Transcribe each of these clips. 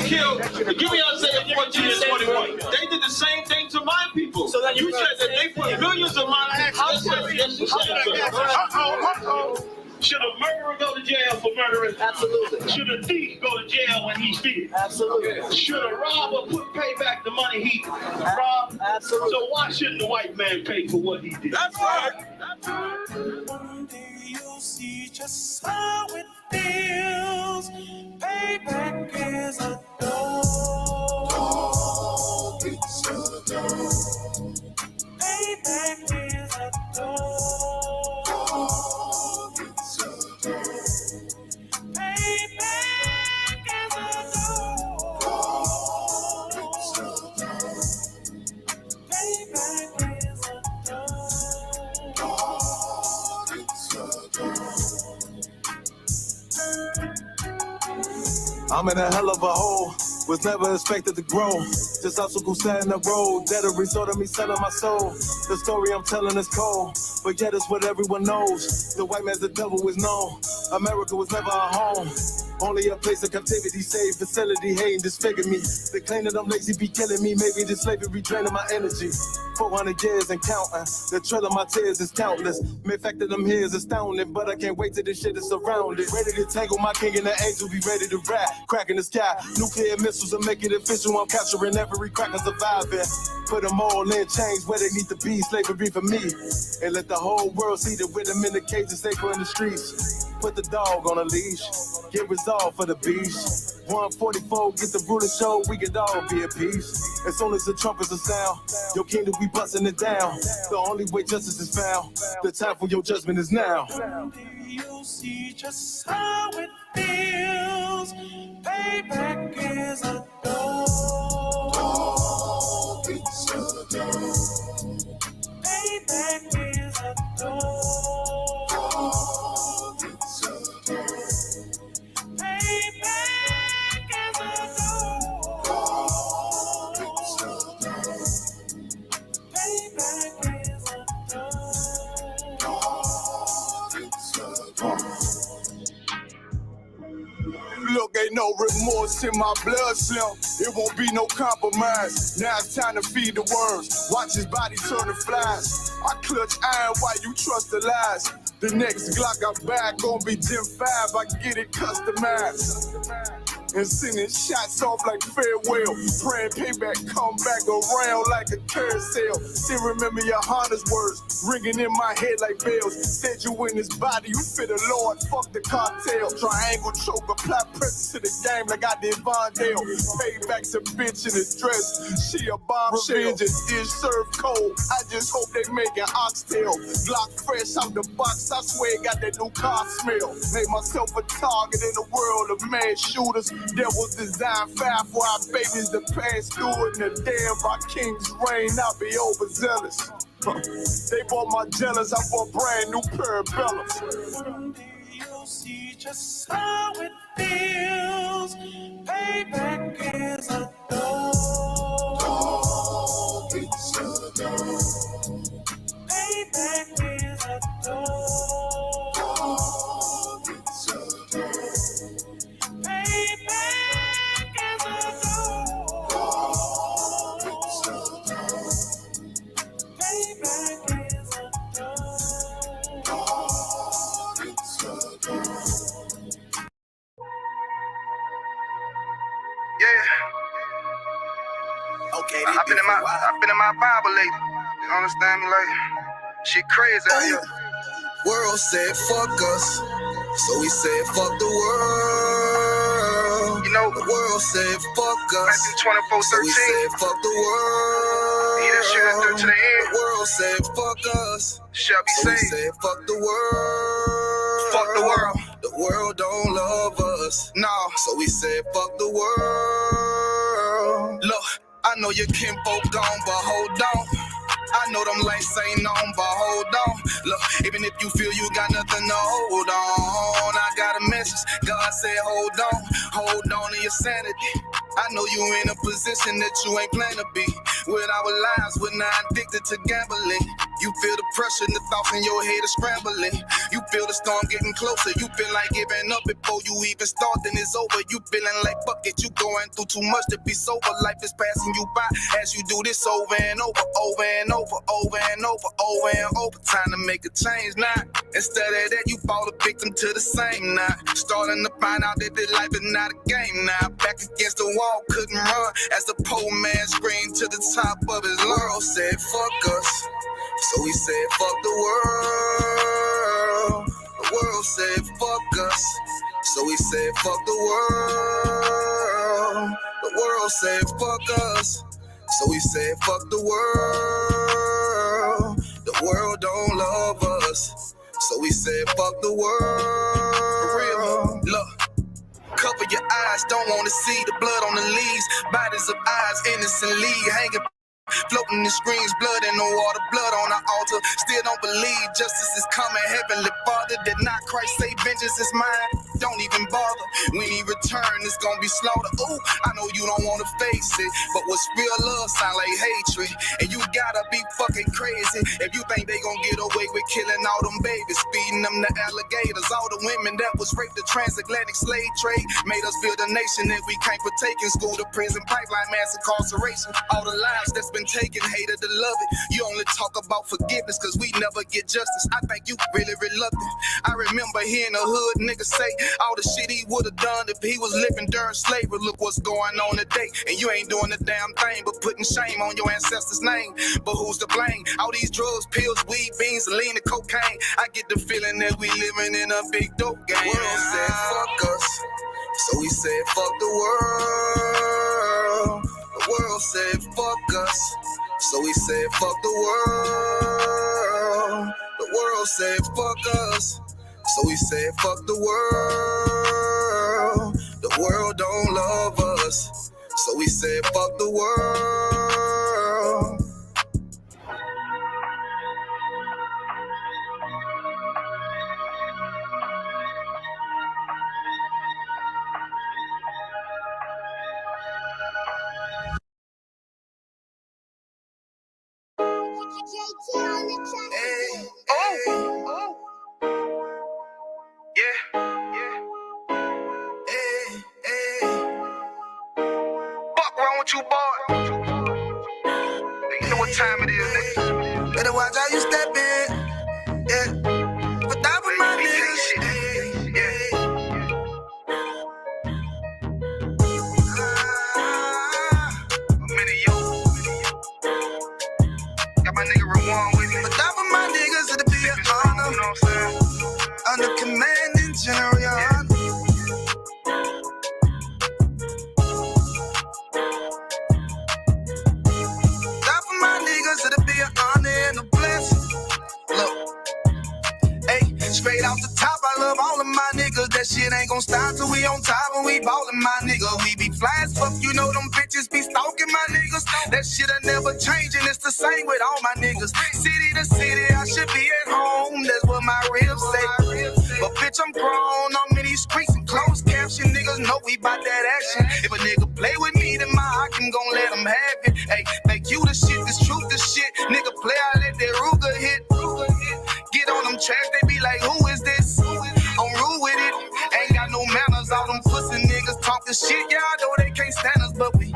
killed, give me Isaiah 14 and 21. They did the same thing to my people. So then you said that they put millions of my access. Yes, you said. Should a murderer go to jail for murdering? Absolutely. Should a thief go to jail when he steals? Absolutely. Should a robber pay back the money he robbed? Absolutely. So why shouldn't the white man pay for what he did? That's right. One day you'll see just how it feels. Payback is a dog. It's a dog. Payback is a dog. I'm in a hell of a hole, was never expected to grow. Just obstacles stand in the road, that a result of me selling my soul. The story I'm telling is cold, but yet it's what everyone knows. The white man's the devil is known. America was never a home, only a place of captivity, safe facility, hating, disfigure me. They claim that I'm lazy, be killing me. Maybe this slavery draining my energy. 400 years and counting. The trail of my tears is countless. The fact that I'm here is astounding, but I can't wait till this shit is surrounded. Ready to tangle my king and the angel, be ready to rap. Crack in the sky, nuclear missiles will make it official. I'm capturing every crack and surviving. Put them all in chains where they need to be. Slavery for me. And let the whole world see that with them in the cages, safer in the streets. Put the dog on a leash. Get resolved for the beast. 144, get the ruler show, we could all be at peace. As soon as the trumpets are sound, your kingdom we busting it down. The only way justice is found, the time for your judgment is now. You'll see just how it feels. Payback is a dog. It's a dog. Payback is a dog. It's a dog. Payback is a dog. It's a dog. Payback is a dog. It's a dog. Look, ain't no remorse in my blood slim. It won't be no compromise. Now it's time to feed the worms. Watch his body turn to flies. I clutch iron while you trust the lies. The next Glock I buy gon' be Gen 5. I get it customized. And sending shots off like farewell. Praying payback come back around like a carousel. Still remember YAHANNA's words ringing in my head like bells. Said you in his body, you fit the Lord, fuck the cartel. Triangle choke, apply pressure to the game like I did Vondale. Payback's a bitch in a dress, she a bombshell. Revenge is served cold, I just hope they make an oxtail. Glock fresh out the box, I swear it got that new car smell. Made myself a target in a world of mad shooters. Devils design fire for our babies to pass through it. And the day of our king's reign, I'll be overzealous. They bought my jealous, I bought brand new parabellums. One day you'll see just how it feels. Payback is a dog. It's a dog. Payback is a dog. It's a dog. Payback is a dog. It's a dog. Payback is a dog. It's a dog. Yeah. Okay, I've been in my Bible lately. You understand me? Like, shit crazy out here. World said fuck us, so we said fuck the world. You know, the world said fuck us, Matthew 24:13. so we said fuck the world. He that shall endure to the end. The world said fuck us, shall be so we saved. said fuck the world. Fuck the world. The world don't love us, no. So we said fuck the world. Look, I know your kinfolk gone, but hold on. I know them lights ain't on, but hold on. Look, even if you feel you got nothing to hold on, I got a message. God said hold on to your sanity. I know you in a position that you ain't plan to be. With our lives, we're not addicted to gambling. You feel the pressure and the thoughts in your head are scrambling. You feel the storm getting closer. You feel like giving up before you even start, then it's over. You feeling like fuck it, you going through too much to be sober. Life is passing you by as you do this over and over, over and over, over and over, over and over. Time to make a change now. Instead of that, you fall a victim to the same now. Starting to find out that this life is not a game now. Back against the wall, couldn't run as the poor man screamed to the top of his lungs. Said fuck us, so he said fuck the world. The world said fuck us, so he said fuck the world. The world said fuck us, so he said fuck the world. The world don't love us, so we said fuck the world. For real, look. Cover your eyes, don't wanna see the blood on the leaves. Bodies of eyes innocently hanging, floating in screams, blood in the water, blood on the altar. Still don't believe justice is coming. Heavenly Father, did not Christ say vengeance is mine? Don't even bother. When he return, it's gonna be slaughter. Ooh, I know you don't wanna face it, but what's real love sound like hatred. And you gotta be fucking crazy if you think they gonna get away with killing all them babies, feeding them to alligators. All the women that was raped, the transatlantic slave trade made us build a nation that we can't partake in. School to prison, pipeline, mass incarceration. All the lives that's been taken, hated to love it. You only talk about forgiveness cause we never get justice. I think you really reluctant. I remember hearing a hood nigga say all the shit he would have done if he was living during slavery. Look what's going on today, and you ain't doing a damn thing but putting shame on your ancestors' name. But who's to blame? All these drugs, pills, weed, beans, lean, and cocaine. I get the feeling that we living in a big dope game. The world said fuck us, so we said fuck the world. The world said fuck us, so we said fuck the world. The world said fuck us, so we said fuck the world. The world don't love us, so we said fuck the world. Hey, hey. Yeah, yeah. Hey, hey. Fuck wrong with you, boy? You know what time it is, nigga. Better watch how you step in. Yeah. But that was my niggas. Yeah. I'm in it, yo. Got my nigga Rewan with me. But that was my niggas, it'll be an honor. You know what I'm saying? Under commanding General YAHANNA. That for my niggas, it'll be an honor and a blessing. Look, hey, straight off the top, I love all of my niggas. That shit ain't gon' stop till we on top and we ballin', my nigga. We be fly as fuck, you know them bitches be stalking my niggas. That shit'll never change and it's the same with all my niggas. City to city, I should be at home. That's what my ribs say. But bitch, I'm grown. I'm in these streets and closed caption. Niggas know we bout that action. If a nigga play with me, then my heart can gon' let him have it. Hey, make you the shit, this truth the shit. Nigga play, I let that Ruger hit. Get on them tracks, they be like, who is this? I'm rude with it. Ain't got no manners. All them pussy niggas talking shit. Yeah, I know they can't stand us, but we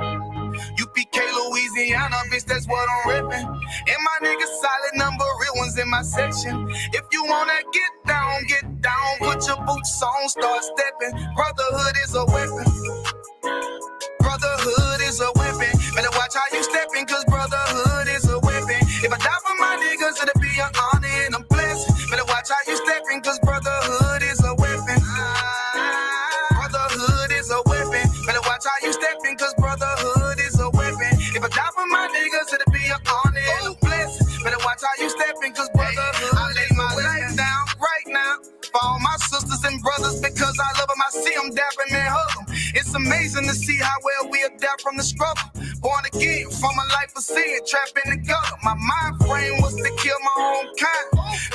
UPK, Louisiana, bitch, that's what I'm ripping. And my niggas solid number, real ones in my section. If you wanna get down, put your boots on, start stepping. Brotherhood is a weapon. Brotherhood is a weapon. Better watch how you stepping, cause brotherhood is a weapon. If I die for my niggas, it'll be an honor and a blessing. Better watch how you stepping, cause brotherhood is a weapon. Brotherhood is a weapon. Better watch how you stepping, cause brotherhood is a weapon. If I die for my niggas, it'll be an honor and a blessing. Better watch how you stepping, cause brotherhood I lay my life down right now for all my sisters and brothers, because I love them. I see them dapping and hug them. It's amazing to see how well we adapt from the struggle. Born again from a life of sin, trapped in the gutter. My mind frame was to kill my own kind.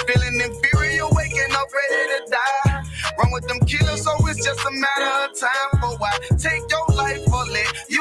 Feeling inferior, waking up ready to die. Run with them killers, so it's just a matter of time. For I take your life or let you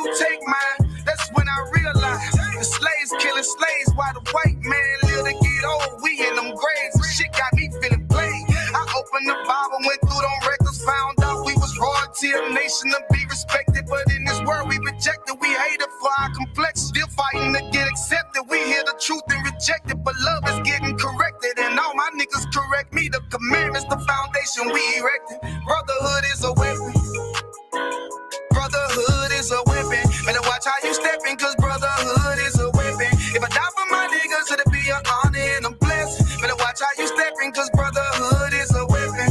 never went through them records. Found out we was royalty, a nation to be respected. But in this world we rejected, we hated for our complexion. Still fighting to get accepted. We hear the truth and reject it, but love is getting corrected. And all my niggas correct me. The commandments, the foundation we erected. Brotherhood is a weapon. Brotherhood is a weapon. Better watch how you stepping, cause brotherhood is a weapon. If I die for my niggas, it'll be an honor and a blessing. Better watch how you stepping, cause brotherhood is a weapon.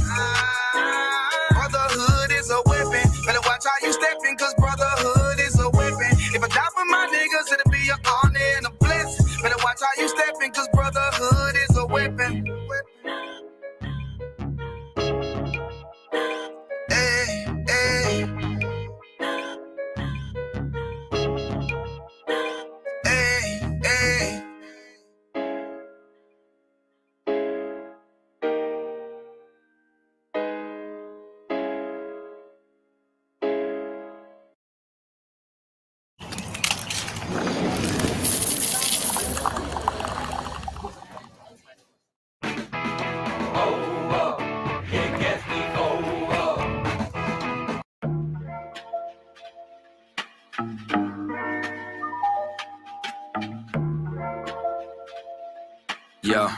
Brotherhood is a weapon. Better watch how you stepping, cause brotherhood is a weapon. If I die for my niggas, it'll be an honor and a blessing. Better watch how you stepping, cause brotherhood is a weapon. Hey, hey. Hey, hey. Yeah.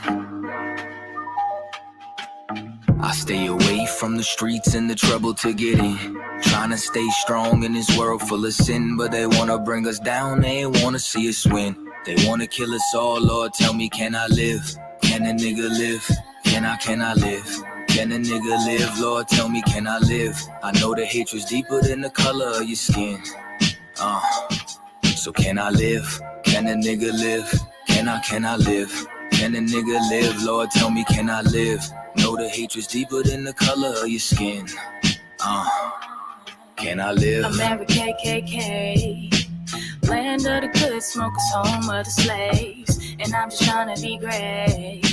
I stay away from the streets and the trouble to get in. Trying to stay strong in this world full of sin, but they wanna bring us down, they wanna see us win. They wanna kill us all, Lord, tell me, can I live? Can a nigga live? Can I live? Can a nigga live? Lord, tell me, can I live? I know the hatred's deeper than the color of your skin. So can I live? Can a nigga live? Can I live? Can a nigga live? Lord, tell me, can I live? Know the hatred's deeper than the color of your skin. Can I live? America, KKK, land of the good smokers, home of the slaves. And I'm just trying to be great.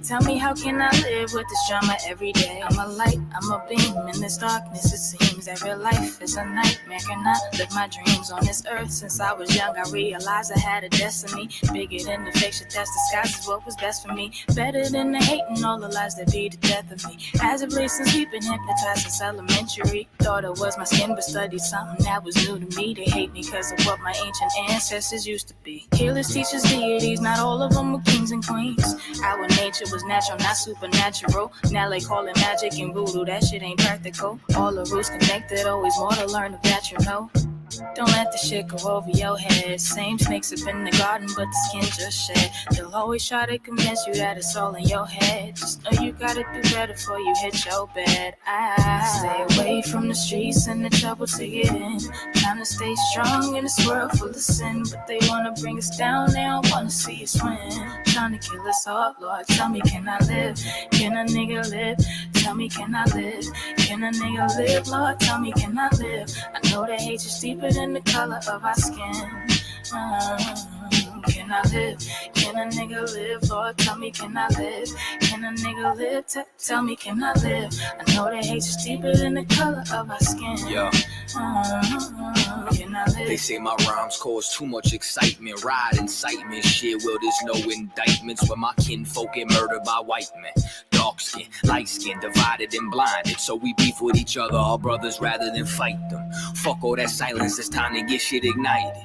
Tell me, how can I live with this drama every day? I'm a light, I'm a beam in this darkness. It seems that real life is a nightmare. Can I live my dreams on this earth? Since I was young, I realized I had a destiny bigger than the fiction that disguises what was best for me. Better than the hate and all the lies that be the death of me. As of late, since we've been hypnotized since elementary, thought it was my skin, but studied something that was new to me. They hate me because of what my ancient ancestors used to be. Healers, teachers, deities, not all of them were kings and queens. Our nature was natural, not supernatural. Now they call it magic and voodoo, that shit ain't practical. All the roots connected, always more to learn of that, you know. Don't let the shit go over your head. Same snakes up in the garden, but the skin just shed. They'll always try to convince you that it's all in your head. Just know you gotta do better before you hit your bed. I stay away from the streets and the trouble to get in. Trying to stay strong in this world full of sin, but they wanna bring us down, they don't wanna see us win. Trying to kill us all, Lord, tell me, can I live? Can a nigga live? Tell me, can I live? Can a nigga live? Lord, tell me, can I live? I know that hate is deeper than the color of our skin. Can I live? Can a nigga live? Lord, tell me, can I live? Can a nigga live? Tell me, can I live? I know that hate is deeper than the color of our skin. Yeah. Can I live? They say my rhymes cause too much excitement, ride incitement, shit. Well, there's no indictments when my kinfolk get murdered by white men. Dark skin, light skin, divided and blinded. So we beef with each other, our brothers, rather than fight them. Fuck all that silence, it's time to get shit ignited.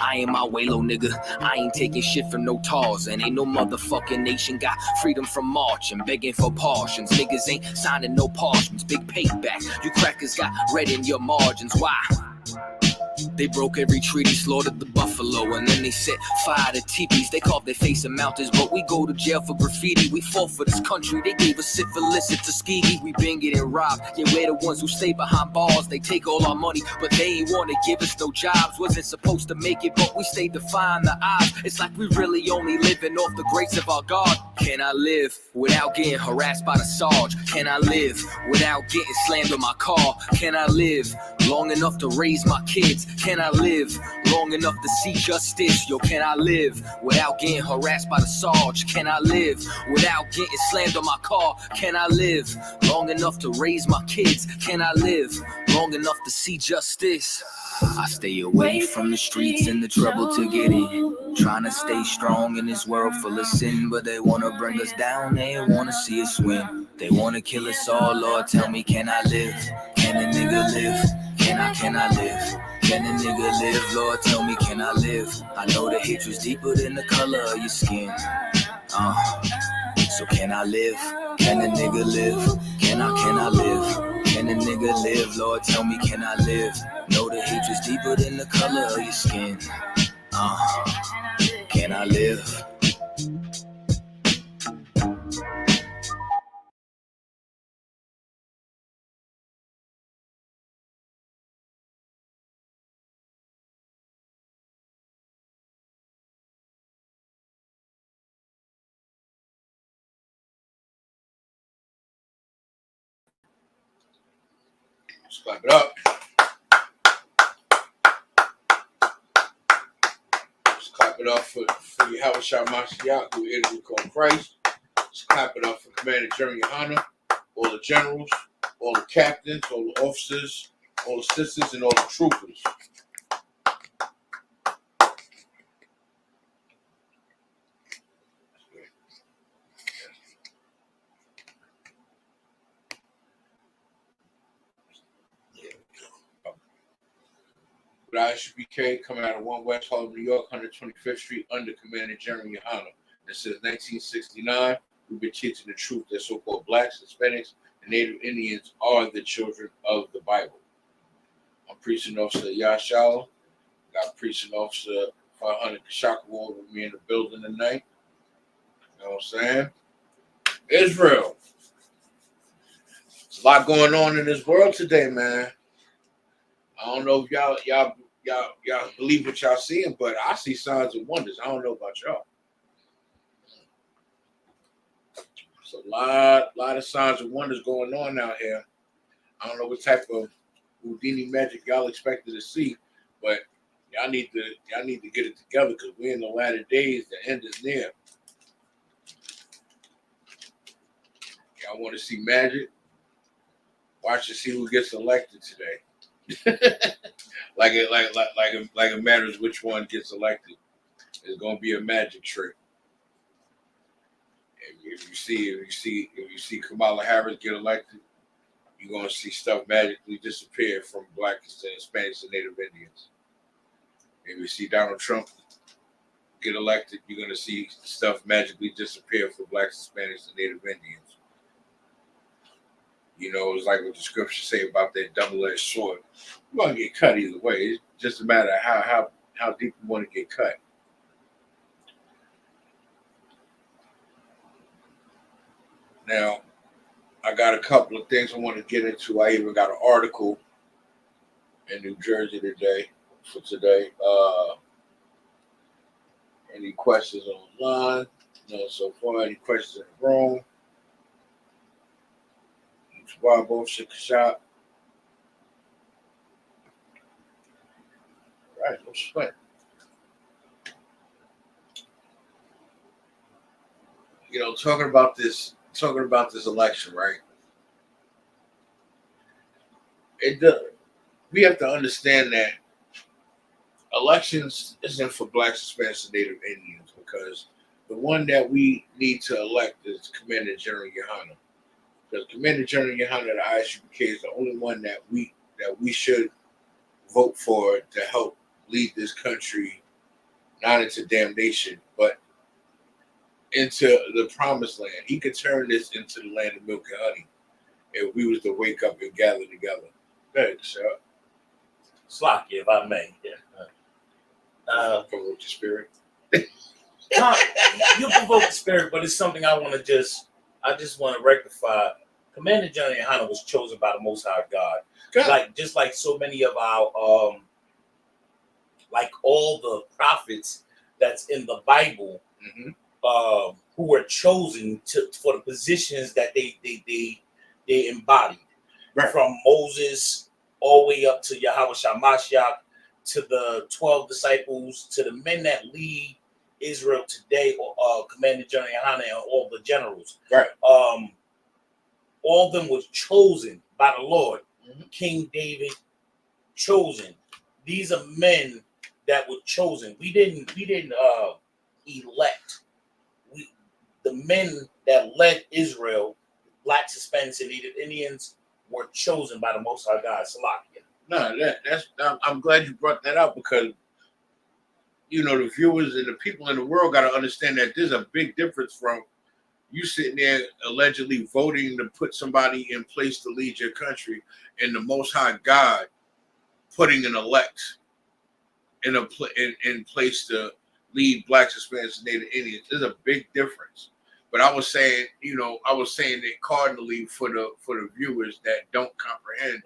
I ain't my way, low nigga. I ain't taking shit from no tars. And ain't no motherfucking nation got freedom from marching, begging for portions. Niggas ain't signing no parchments, big payback. You crackers got red in your margins. Why? They broke every treaty, slaughtered the buffalo, and then they set fire to teepees. They carved their face in mountains, but we go to jail for graffiti. We fought for this country, they gave us syphilis at Tuskegee. We been getting robbed, yeah, we're the ones who stay behind bars. They take all our money, but they ain't wanna give us no jobs. Wasn't supposed to make it, but we stayed defying the odds. It's like we really only living off the grace of our God. Can I live without getting harassed by the Sarge? Can I live without getting slammed on my car? Can I live long enough to raise my kids? Can I live long enough to see justice? Yo, can I live without getting harassed by the Sarge? Can I live without getting slammed on my car? Can I live long enough to raise my kids? Can I live long enough to see justice? I stay away from the streets and the trouble to get in. Trying to stay strong in this world full of sin, but they wanna bring us down, they wanna see us win. They wanna kill us all, Lord, tell me, can I live? Can a nigga live? Can I live? Can a nigga live? Lord, tell me, can I live? I know the hatred's deeper than the color of your skin. So can I live? Can a nigga live? Can I live? Can a nigga live? Lord, tell me, can I live? Know the hatred's deeper than the color of your skin. Can I live? Let's clap it up. Let's clap it up for Yahawashi Mashiach, who is called Christ. Let's clap it up for Commander General YAHANNA, all the generals, all the captains, all the officers, all the sisters, and all the troopers. ISUPK coming out of 1 West Harlem, New York, 125th Street, under Commander General YAHANNA. And since 1969, we've been teaching the truth that so-called blacks, Hispanics, and Native Indians are the children of the Bible. I'm Preaching Officer Yashal. Got Preaching Officer 500 Kashakawa with me in the building tonight. You know what I'm saying? Israel. There's a lot going on in this world today, man. I don't know if y'all believe what y'all seeing, but I see signs and wonders. I don't know about y'all. There's a lot of signs and wonders going on out here. I don't know what type of Houdini magic y'all expected to see, but y'all need to get it together because we're in the latter days. The end is near. Y'all want to see magic? Watch and see who gets elected today. like it matters which one gets elected. It's gonna be a magic trick. If you see Kamala Harris get elected, you're gonna see stuff magically disappear from blacks and Hispanics and Native Indians. If you see Donald Trump get elected, you're gonna see stuff magically disappear for blacks, Hispanics, and Native Indians. You know, it's like what the scriptures say about that double-edged sword. You're gonna get cut either way. It's just a matter of how deep you want to get cut. Now, I got a couple of things I want to get into. I even got an article in New Jersey today. Any questions online? No, so far, any questions in the room? Both shot. Right, no sweat. You know, talking about this election, right? We have to understand that elections isn't for blacks, Hispanics, and Native Indians, because the one that we need to elect is Commander General YAHANNA. Because Commander General YAHANNA, the ISUPK, is the only one that we should vote for to help lead this country not into damnation, but into the promised land. He could turn this into the land of milk and honey if we was to wake up and gather together. Go ahead, Chuck. Slocky, if I may. Provoke the spirit. You provoke the spirit, but it's something I just want to rectify. Commander General YAHANNA was chosen by the Most High God. Just like so many of our like all the prophets that's in the Bible, who were chosen for the positions that they embodied. Right. From Moses all the way up to Yahawashi Mashiach, to the 12 disciples, to the men that lead Israel today, Commander General YAHANNA and all the generals. Right. All of them was chosen by the Lord. King David, chosen. These are men that were chosen. We didn't elect. The men that led Israel, blacks, Hispanics, and Native Indians, were chosen by the Most High God. Salakia. No, that's. I'm glad you brought that up because, you know, the viewers and the people in the world got to understand that there's a big difference from you sitting there allegedly voting to put somebody in place to lead your country, and the Most High God putting an elect in place to lead blacks, Hispanics, and Native Indians. There's a big difference. But I was saying it cardinally for the viewers that don't comprehend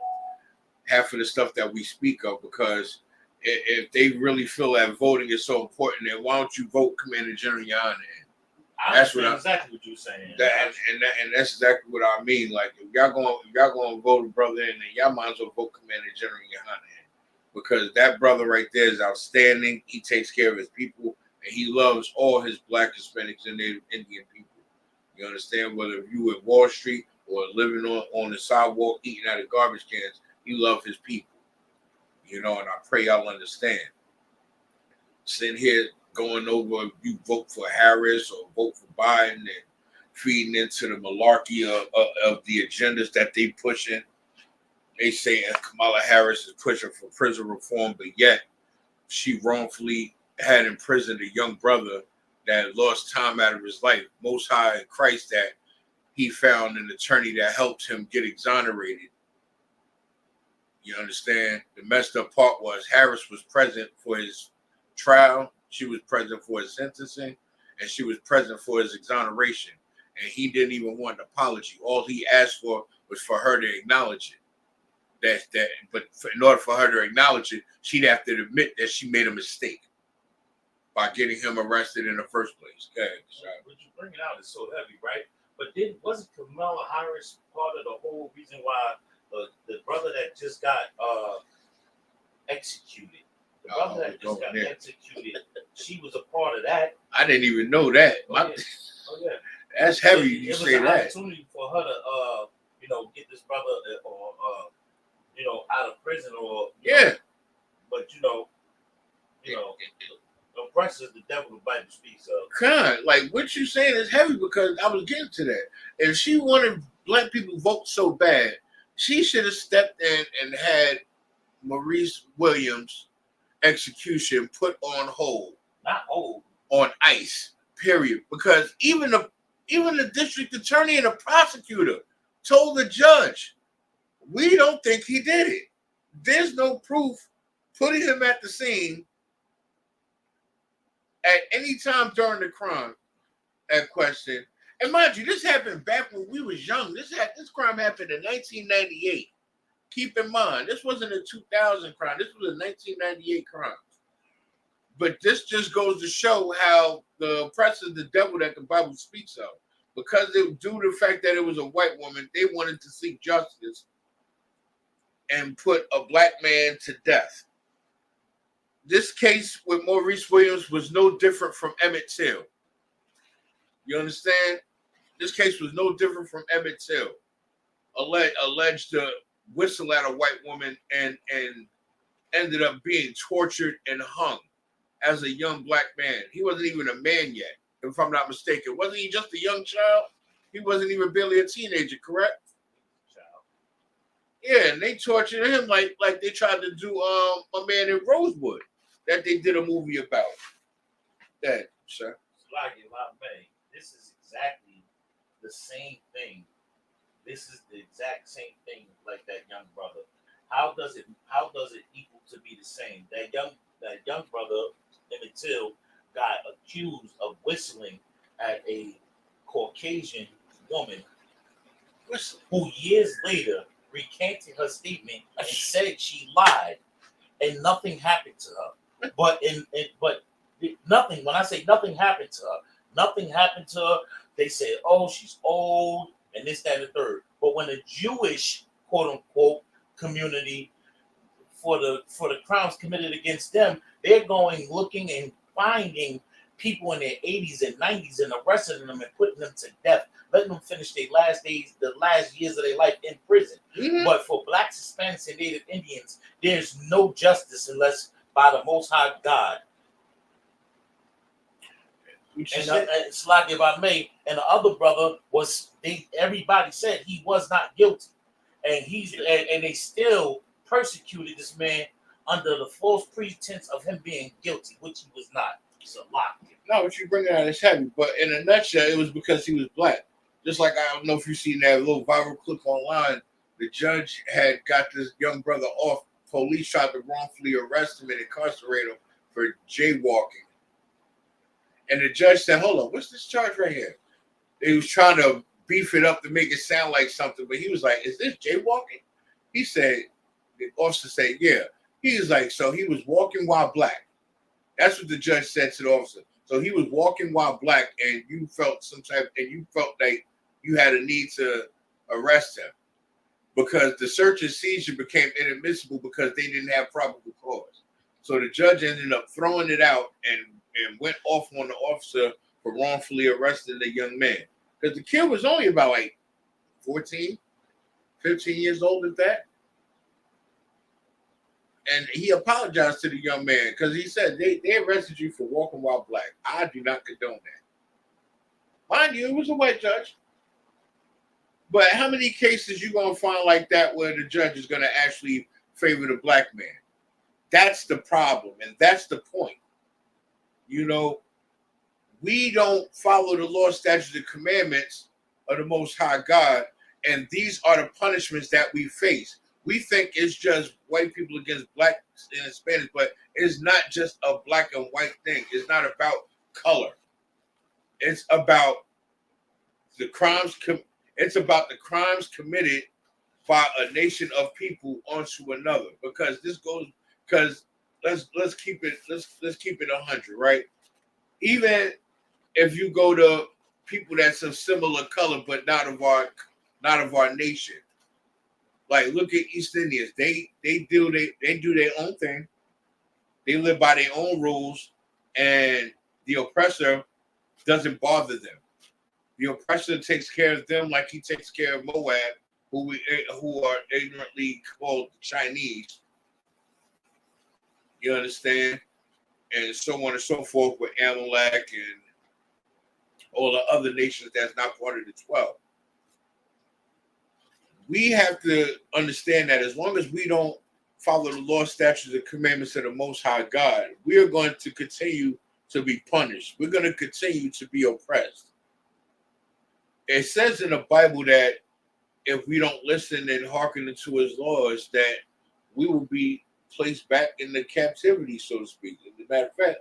half of the stuff that we speak of, because if they really feel that voting is so important, then why don't you vote Commander General YAHANNA? That's exactly what you're saying. And that's exactly what I mean. Like if y'all going to vote a brother in, then y'all might as well vote Commander General YAHANNA, because that brother right there is outstanding. He takes care of his people, and he loves all his black, Hispanics, and Native Indian people. You understand? Whether you at Wall Street or living on the sidewalk eating out of garbage cans, he loves his people. You know, and I pray y'all understand. Sitting here going over if you vote for Harris or vote for Biden and feeding into the malarkey of the agendas that they pushing. They saying Kamala Harris is pushing for prison reform, but yet she wrongfully had imprisoned a young brother that lost time out of his life. Most High in Christ that he found an attorney that helped him get exonerated. You understand? The messed up part was Harris was present for his trial. She was present for his sentencing, and she was present for his exoneration. And he didn't even want an apology. All he asked for was for her to acknowledge it. But in order for her to acknowledge it, she'd have to admit that she made a mistake by getting him arrested in the first place. Okay, so. What you bring it out is so heavy, right? But wasn't Kamala Harris part of the whole reason why the brother that just got executed? The brother that just got executed, she was a part of that. I didn't even know that. Oh, yeah. That's heavy. You say that. It was an opportunity for her to, get this brother, out of prison, or But oppressor is the devil the Bible speaks of. Kind like what you saying is heavy, because I was getting to that. If she wanted black people to vote so bad, she should have stepped in and had Maurice Williams' execution put on hold. Not hold. On ice. Period. Because even the district attorney and the prosecutor told the judge, we don't think he did it. There's no proof putting him at the scene at any time during the crime at question. And mind you, this happened back when we was young. This crime happened in 1998. Keep in mind, this wasn't a 2000 crime. This was a 1998 crime. But this just goes to show how the oppressor is the devil that the Bible speaks of. Because due to the fact that it was a white woman, they wanted to seek justice and put a black man to death. This case with Maurice Williams was no different from Emmett Till. You understand? This case was no different from Emmett Till. Alleged to whistle at a white woman and ended up being tortured and hung as a young black man. He wasn't even a man yet, if I'm not mistaken. Wasn't he just a young child? He wasn't even barely a teenager, correct? Yeah, and they tortured him like they tried to do a man in Rosewood that they did a movie about. That, sir. This is exactly the same thing. This is the exact same thing like that young brother. How does it equal to be the same? That young brother, Emmett Till, got accused of whistling at a Caucasian woman who years later recanted her statement and said she lied, and nothing happened to her. But nothing. When I say nothing happened to her, nothing happened to her. They said, "Oh, she's old," and this, that, and the third. But when the Jewish quote unquote community for the crimes committed against them, they're going looking and finding people in their 80s and 90s and arresting them and putting them to death, letting them finish their last days, the last years of their life in prison. But for Blacks, Hispanics, and Native Indians, there's no justice unless by the Most High God. And Slagi, if I may, and the other brother was, everybody said he was not guilty, and and they still persecuted this man under the false pretense of him being guilty, which he was not. It's a lot. No, what you bring out is heavy, but in a nutshell, it was because he was black. Just like, I don't know if you've seen that little viral clip online, the judge had got this young brother off. Police tried to wrongfully arrest him and incarcerate him for jaywalking. And the judge said, hold on, what's this charge right here? They was trying to beef it up to make it sound like something, but he was like, is this jaywalking? He said, the officer said, yeah. He was like, so he was walking while black. That's what the judge said to the officer. So he was walking while black, and you felt like you had a need to arrest him because the search and seizure became inadmissible because they didn't have probable cause. So the judge ended up throwing it out and went off on the officer for wrongfully arresting the young man. Because the kid was only about like 14, 15 years old at that. And he apologized to the young man because he said they arrested you for walking while black. I do not condone that. Mind you, it was a white judge. But how many cases you going to find like that where the judge is going to actually favor the black man? That's the problem, and that's the point. You know, we don't follow the law, statutes, and commandments of the Most High God, and these are the punishments that we face. We think it's just white people against blacks and Hispanics, but it's not just a black and white thing. It's not about color. It's about the crimes. It's about the crimes committed by a nation of people onto another. Because this goes. Because let's keep it 100, right? Even if you go to people that's of similar color but not of our nation, like look at East Indians. They do their own thing. They live by their own rules, and the oppressor doesn't bother them. The oppressor takes care of them like he takes care of Moab, who are ignorantly called Chinese. You understand? And so on and so forth with Amalek and all the other nations that's not part of the 12. We have to understand that as long as we don't follow the law, statutes, and commandments of the Most High God, we are going to continue to be punished. We're going to continue to be oppressed. It says in the Bible that if we don't listen and hearken to his laws, that we will be placed back in the captivity, so to speak. As a matter of fact,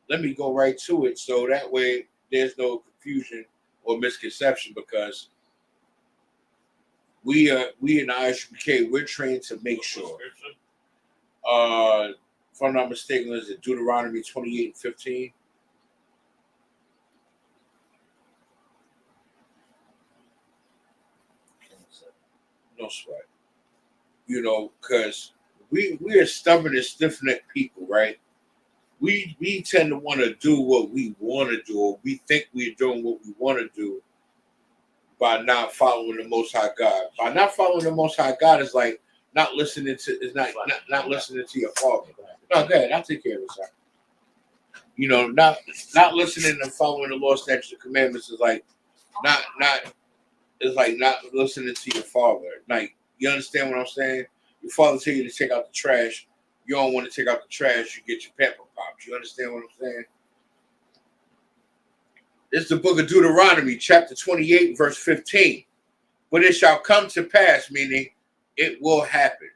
let me go right to it so that way there's no confusion or misconception, because we in the ISUPK, we're trained to make sure. If I'm not mistaken, is it Deuteronomy 28:15? No sweat. You know, because we are stubborn and stiff-necked people, right? We tend to want to do what we want to do, or we think we're doing what we want to do by not following the Most High God. By not following the Most High God is like not listening to not listening to your father. No, go ahead, I'll take care of it, sir. You know, not listening and following the law, statutes, and commandments is like not listening to your father. Like, you understand what I'm saying? Your father tell you to take out the trash. You don't want to take out the trash. You get your pepper popped. You understand what I'm saying? It's the book of Deuteronomy, chapter 28, verse 15. But it shall come to pass, meaning it will happen.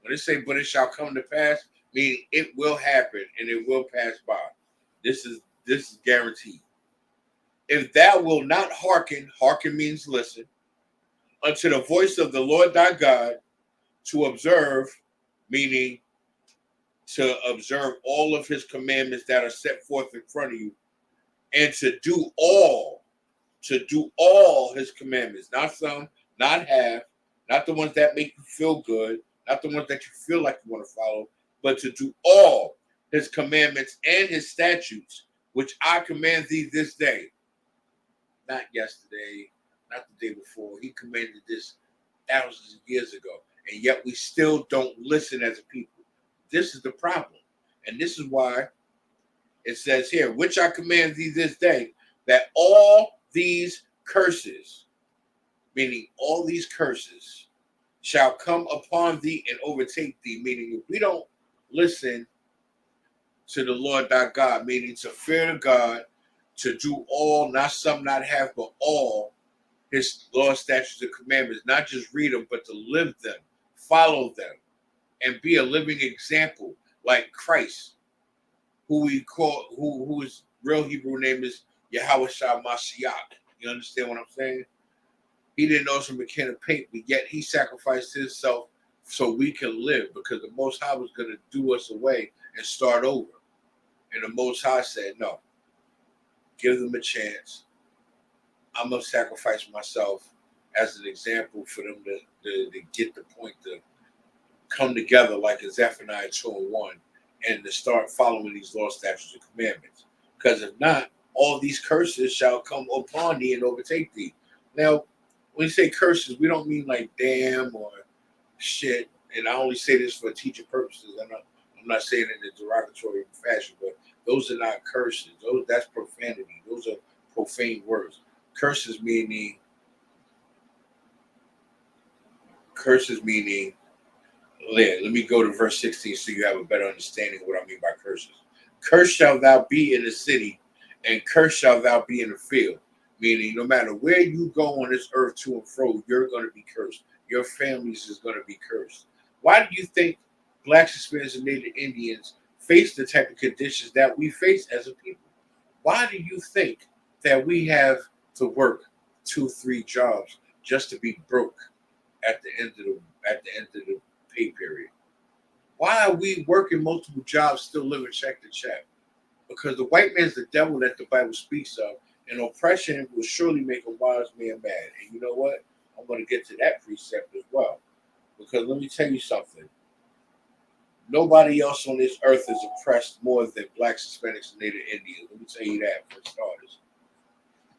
When it say, but it shall come to pass, meaning it will happen and it will pass by. This is guaranteed. If thou wilt not hearken means listen, unto the voice of the Lord thy God, to observe, meaning to observe all of his commandments that are set forth in front of you, and to do all his commandments, not some, not half, not the ones that make you feel good, not the ones that you feel like you want to follow, but to do all his commandments and his statutes, which I command thee this day. Not yesterday, not the day before. He commanded this thousands of years ago, and yet we still don't listen as a people. This is the problem, and this is why it says here, which I command thee this day, that all these curses, meaning all these curses, shall come upon thee and overtake thee, meaning if we don't listen to the Lord thy God, meaning to fear the God, to do all, not some, not half, but all his law, statutes, and commandments, not just read them, but to live them, follow them, and be a living example like Christ, who we call, whose real Hebrew name is Yahweh Mashiach. You understand what I'm saying? He didn't know from a can of paint, but yet he sacrificed himself so we can live, because the Most High was going to do us away and start over. And the Most High said, no, give them a chance. I'm going to sacrifice myself as an example for them to get the point, to come together like a Zephaniah 2:1 and to start following these law, statutes, and commandments. Because if not, all these curses shall come upon thee and overtake thee. Now, when you say curses, we don't mean like damn or shit. And I only say this for teaching purposes. I'm not saying it in a derogatory fashion, but those are not curses. That's profanity. Those are profane words. Curses meaning, let me go to verse 16 so you have a better understanding of what I mean by curses. Cursed shalt thou be in the city, and cursed shalt thou be in the field. Meaning, no matter where you go on this earth to and fro, you're going to be cursed. Your families is going to be cursed. Why do you think Blacks, Hispanics, and Native Indians face the type of conditions that we face as a people? Why do you think that we have to work 2-3 jobs just to be broke at the end of the pay period? Why are we working multiple jobs, still living check to check? Because the white man's the devil that the Bible speaks of, and oppression will surely make a wise man mad. And you know what? I'm going to get to that precept as well. Because let me tell you something. Nobody else on this earth is oppressed more than Blacks, Hispanics, and Native Indians. Let me tell you that for starters.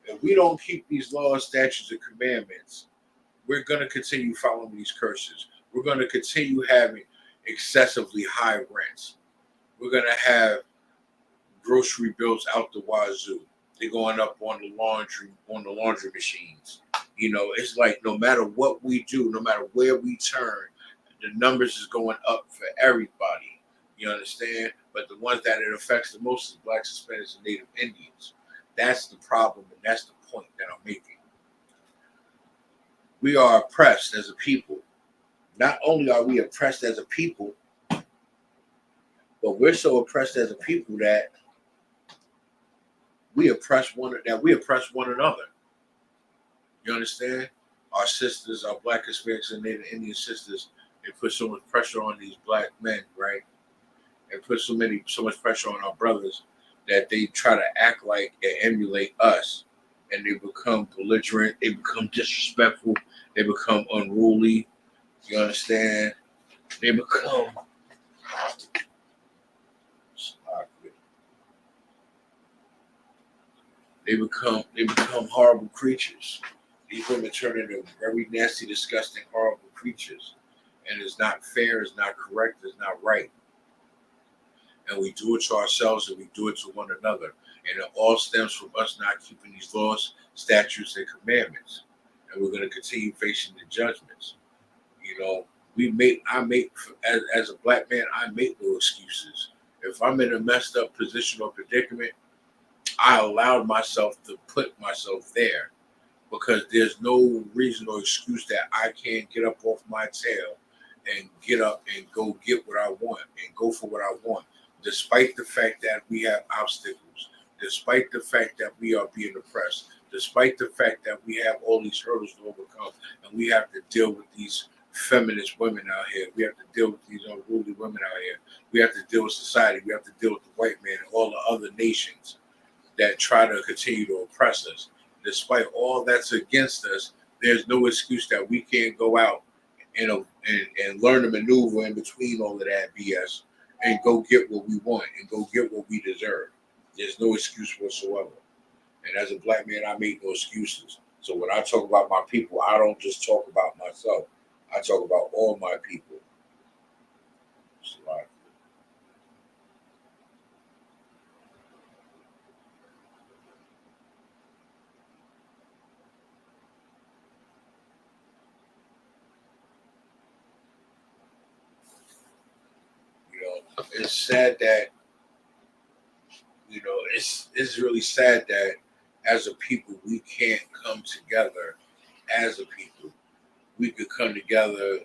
If we don't keep these laws, statutes, and commandments, we're going to continue following these curses. We're going to continue having excessively high rents. We're going to have grocery bills out the wazoo. They're going up on the laundry machines. You know, it's like no matter what we do, no matter where we turn, the numbers is going up for everybody. You understand? But the ones that it affects the most is Blacks, Hispanics, and Native Indians. That's the problem, and that's the point that I'm making. We are oppressed as a people. Not only are we oppressed as a people, but we're so oppressed as a people that we oppress one another. You understand? Our sisters, our Black, Hispanics, and Native Indian sisters, they put so much pressure on these black men, right? And put so much pressure on our brothers that they try to act like and emulate us. And they become belligerent, they become disrespectful, they become unruly. You understand? They become horrible creatures. These women turn into very nasty, disgusting, horrible creatures. And it's not fair, it's not correct, it's not right. And we do it to ourselves and we do it to one another. And it all stems from us not keeping these laws, statutes, and commandments. And we're going to continue facing the judgments. You know, as a black man, I make no excuses. If I'm in a messed up position or predicament, I allowed myself to put myself there because there's no reason or excuse that I can't get up off my tail and get up and go get what I want and go for what I want, despite the fact that we have obstacles, despite the fact that we are being oppressed, despite the fact that we have all these hurdles to overcome, and we have to deal with these feminist women out here. We have to deal with these unruly women out here. We have to deal with society. We have to deal with the white man and all the other nations that try to continue to oppress us. Despite all that's against us, there's no excuse that we can't go out and learn to maneuver in between all of that BS and go get what we want and go get what we deserve. There's no excuse whatsoever. And as a black man, I make no excuses. So when I talk about my people, I don't just talk about myself. I talk about all my people. It's like, it's sad that, it's really sad that as a people, we can't come together as a people. We could come together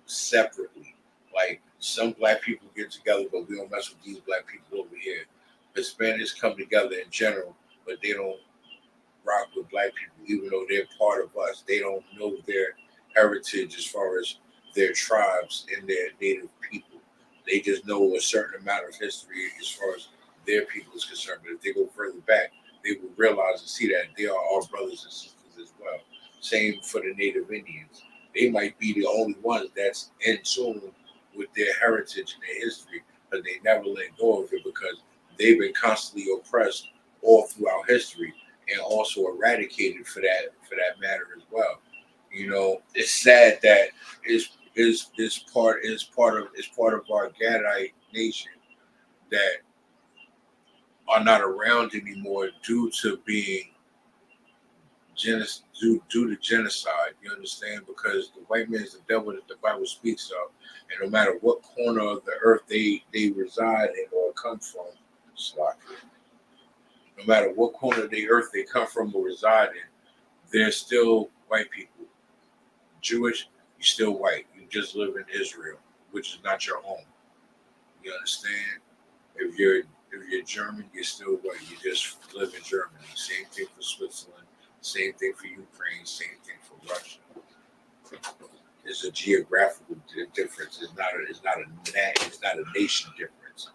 separately. Like some black people get together, but we don't mess with these black people over here. Hispanics come together in general, but they don't rock with black people, even though they're part of us. They don't know their heritage as far as their tribes and their native people. They just know a certain amount of history as far as their people is concerned. But if they go further back, they will realize and see that they are our brothers and sisters as well. Same for the Native Indians. They might be the only ones that's in tune with their heritage and their history, but they never let go of it because they've been constantly oppressed all throughout history and also eradicated for that matter as well. It's sad that it's part of our Gadite nation that are not around anymore due to being due to genocide. You understand? Because the white man is the devil that the Bible speaks of, and no matter what corner of the earth they reside in or come from, no matter what corner of the earth they come from or reside in, they're still white people. Jewish, you're still white. You just live in Israel, which is not your home. You understand? If you're German, you're still white. You just live in Germany. Same thing for Switzerland. Same thing for Ukraine. Same thing for Russia. It's a geographical difference. It's not a nation difference.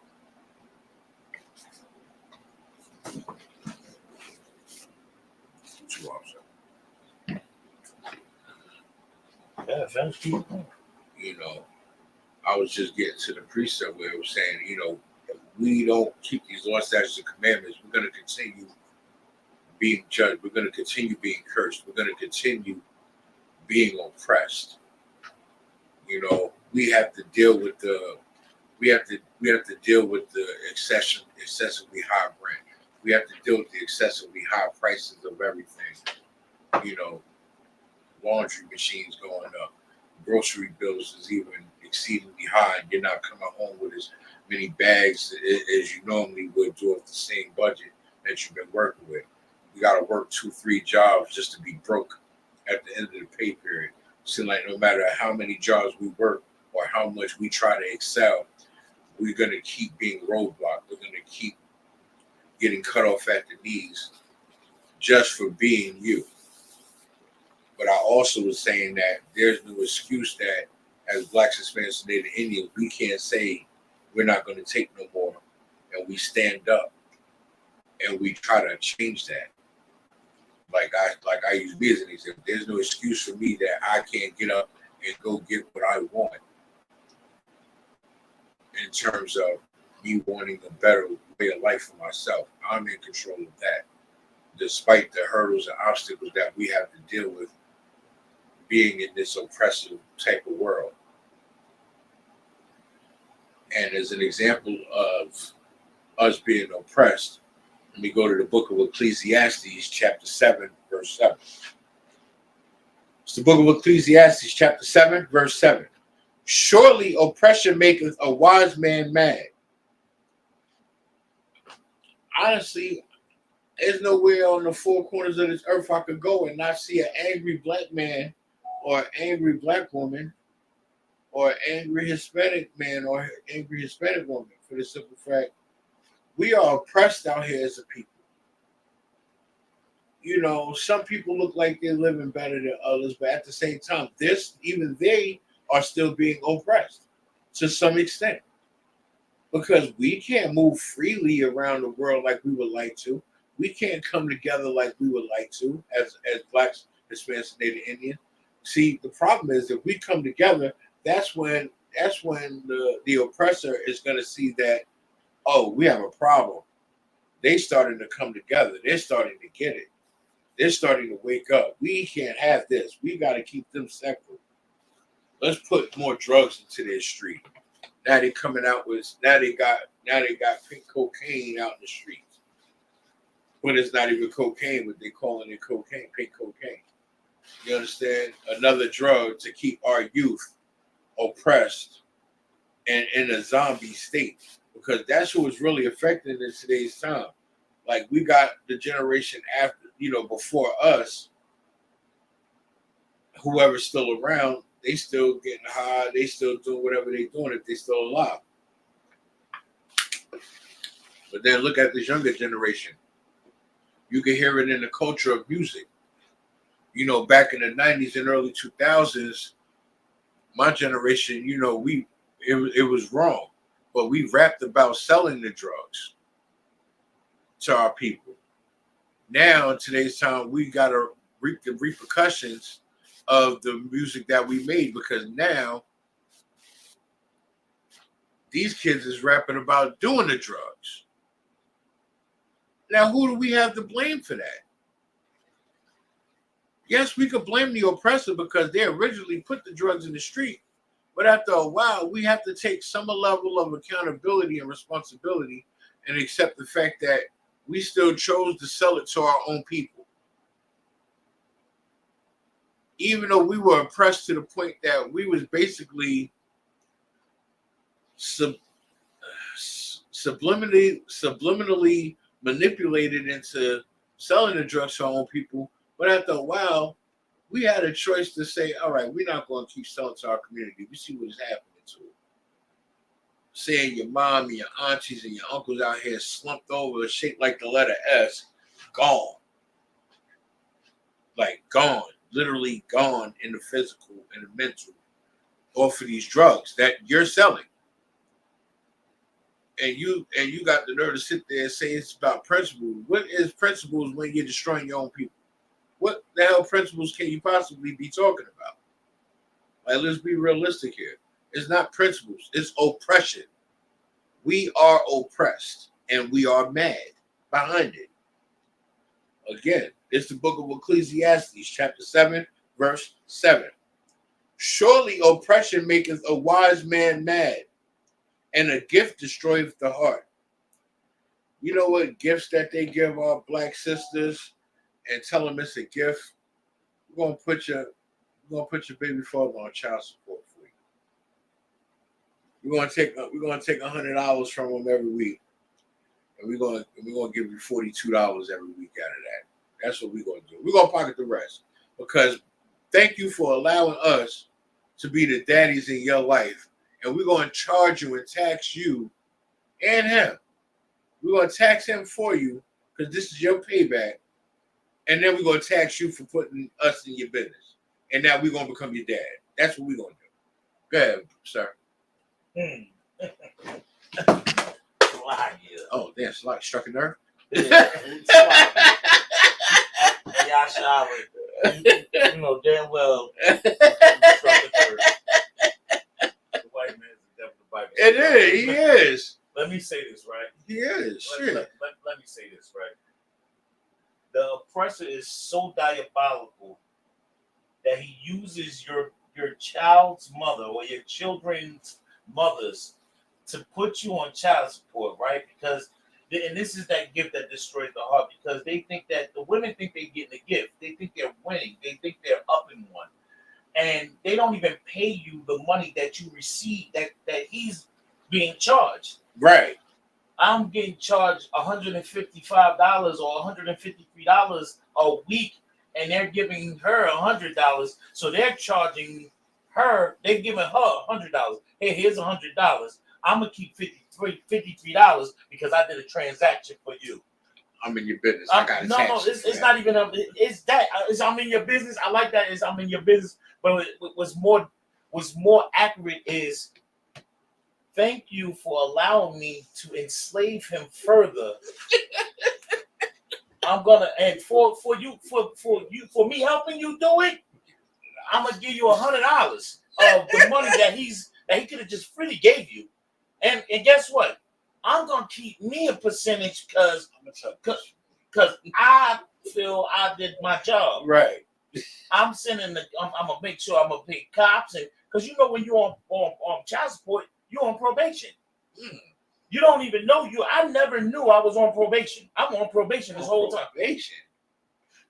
Too awesome. Yeah, thank you. I was just getting to the precept where it was saying, if we don't keep these laws, statutes, and commandments, we're going to continue being judged. We're going to continue being cursed. We're going to continue being oppressed. We have to deal with the excessively high rent. We have to deal with the excessively high prices of everything. Laundry machines going up, grocery bills is even exceedingly high, and you're not coming home with as many bags as you normally would do off the same budget that you've been working with. You got to work 2-3 jobs just to be broke at the end of the pay period. Seems like no matter how many jobs we work or how much we try to excel, we're going to keep being roadblocked. We're going to keep getting cut off at the knees just for being you. But I also was saying that there's no excuse that as Blacks, Hispanics, and Native Indians, we can't say we're not going to take no more, and we stand up and we try to change that. Like I use me as an example. There's no excuse for me that I can't get up and go get what I want in terms of me wanting a better way of life for myself. I'm in control of that, despite the hurdles and obstacles that we have to deal with being in this oppressive type of world. And as an example of us being oppressed, let me go to the book of Ecclesiastes, chapter 7, verse 7. It's the book of Ecclesiastes, chapter 7, verse 7. Surely oppression maketh a wise man mad. Honestly, there's nowhere on the four corners of this earth I could go and not see an angry black man or an angry black woman or an angry Hispanic man or angry Hispanic woman, for the simple fact we are oppressed out here as a people. Some people look like they're living better than others, but at the same time, even they are still being oppressed to some extent, because we can't move freely around the world like we would like to. We can't come together like we would like to as Blacks, Hispanics, and Native Indians. See, the problem is if we come together, that's when the oppressor is going to see that, oh, we have a problem. They starting to come together. They're starting to get it. They're starting to wake up. We can't have this. We got to keep them separate. Let's put more drugs into their street. Now they coming out with now they got pink cocaine out in the streets. But it's not even cocaine, but they calling it cocaine, pink cocaine. You understand? Another drug to keep our youth oppressed and in a zombie state. Because that's who is really affected in today's time. Like we got the generation after, before us, whoever's still around, they still getting high, they still doing whatever they're doing if they're still alive. But then look at this younger generation. You can hear it in the culture of music. Back in the 90s and early 2000s, my generation, it was wrong. But we rapped about selling the drugs to our people. Now, in today's time, we got to reap the repercussions of the music that we made, because now these kids is rapping about doing the drugs. Now, who do we have to blame for that? Yes, we could blame the oppressor because they originally put the drugs in the street. But after a while, we have to take some level of accountability and responsibility and accept the fact that we still chose to sell it to our own people. Even though we were oppressed to the point that we was basically subliminally manipulated into selling the drugs to our own people. But after a while, we had a choice to say, all right, we're not going to keep selling to our community. We see what is happening to it. Saying your mom and your aunties and your uncles out here slumped over, shaped like the letter S, gone. Like gone. Literally gone in the physical and the mental off of these drugs that you're selling. And you got the nerve to sit there and say it's about principles. What is principles when you're destroying your own people? What the hell principles can you possibly be talking about? Like, let's be realistic here. It's not principles. It's oppression. We are oppressed, and we are mad behind it. Again, it's the book of Ecclesiastes, chapter 7, verse 7. Surely oppression maketh a wise man mad, and a gift destroyeth the heart. You know what gifts that they give our black sisters and tell them it's a gift? We're gonna put your baby father on child support for you. We're gonna take $100 from him every week, and we're gonna give you $42 every week out of that. That's what we're gonna do. We're gonna pocket the rest, because thank you for allowing us to be the daddies in your life, and we're gonna charge you and tax you and him. We're gonna tax him for you because this is your payback. And then we're going to tax you for putting us in your business. And now we're going to become your dad. That's what we're going to do. Go ahead, sir. Oh, damn, struck a nerve? Yeah, I showered. You know damn well. The white man is the devil of the Bible. It is. He is. Let me say this, right? He is. Let me say this, right? The oppressor is so diabolical that he uses your child's mother or your children's mothers to put you on child support, right? Because, and this is that gift that destroys the heart, because they think that the women think they're getting a gift. They think they're winning. They think they're up in one. And they don't even pay you the money that you receive, that he's being charged. Right. I'm getting charged $155 or $153 a week, and they're giving her $100. So they're charging her, they're giving her $100. Hey, here's $100. I'm gonna keep $53 because I did a transaction for you. I'm in your business. I got it's not even it's that. I'm in your business. I like that. I'm in your business. But what's more accurate is, thank you for allowing me to enslave him further. I'm gonna, and for me helping you do it, I'm gonna give you $100 of the money that he could have just freely gave you, and guess what? I'm gonna keep me a percentage because I feel I did my job. Right. I'm gonna make sure I'm gonna pay cops, and because when you're on child support, you're on probation. You don't even know I never knew I was on probation. I'm on probation this whole time.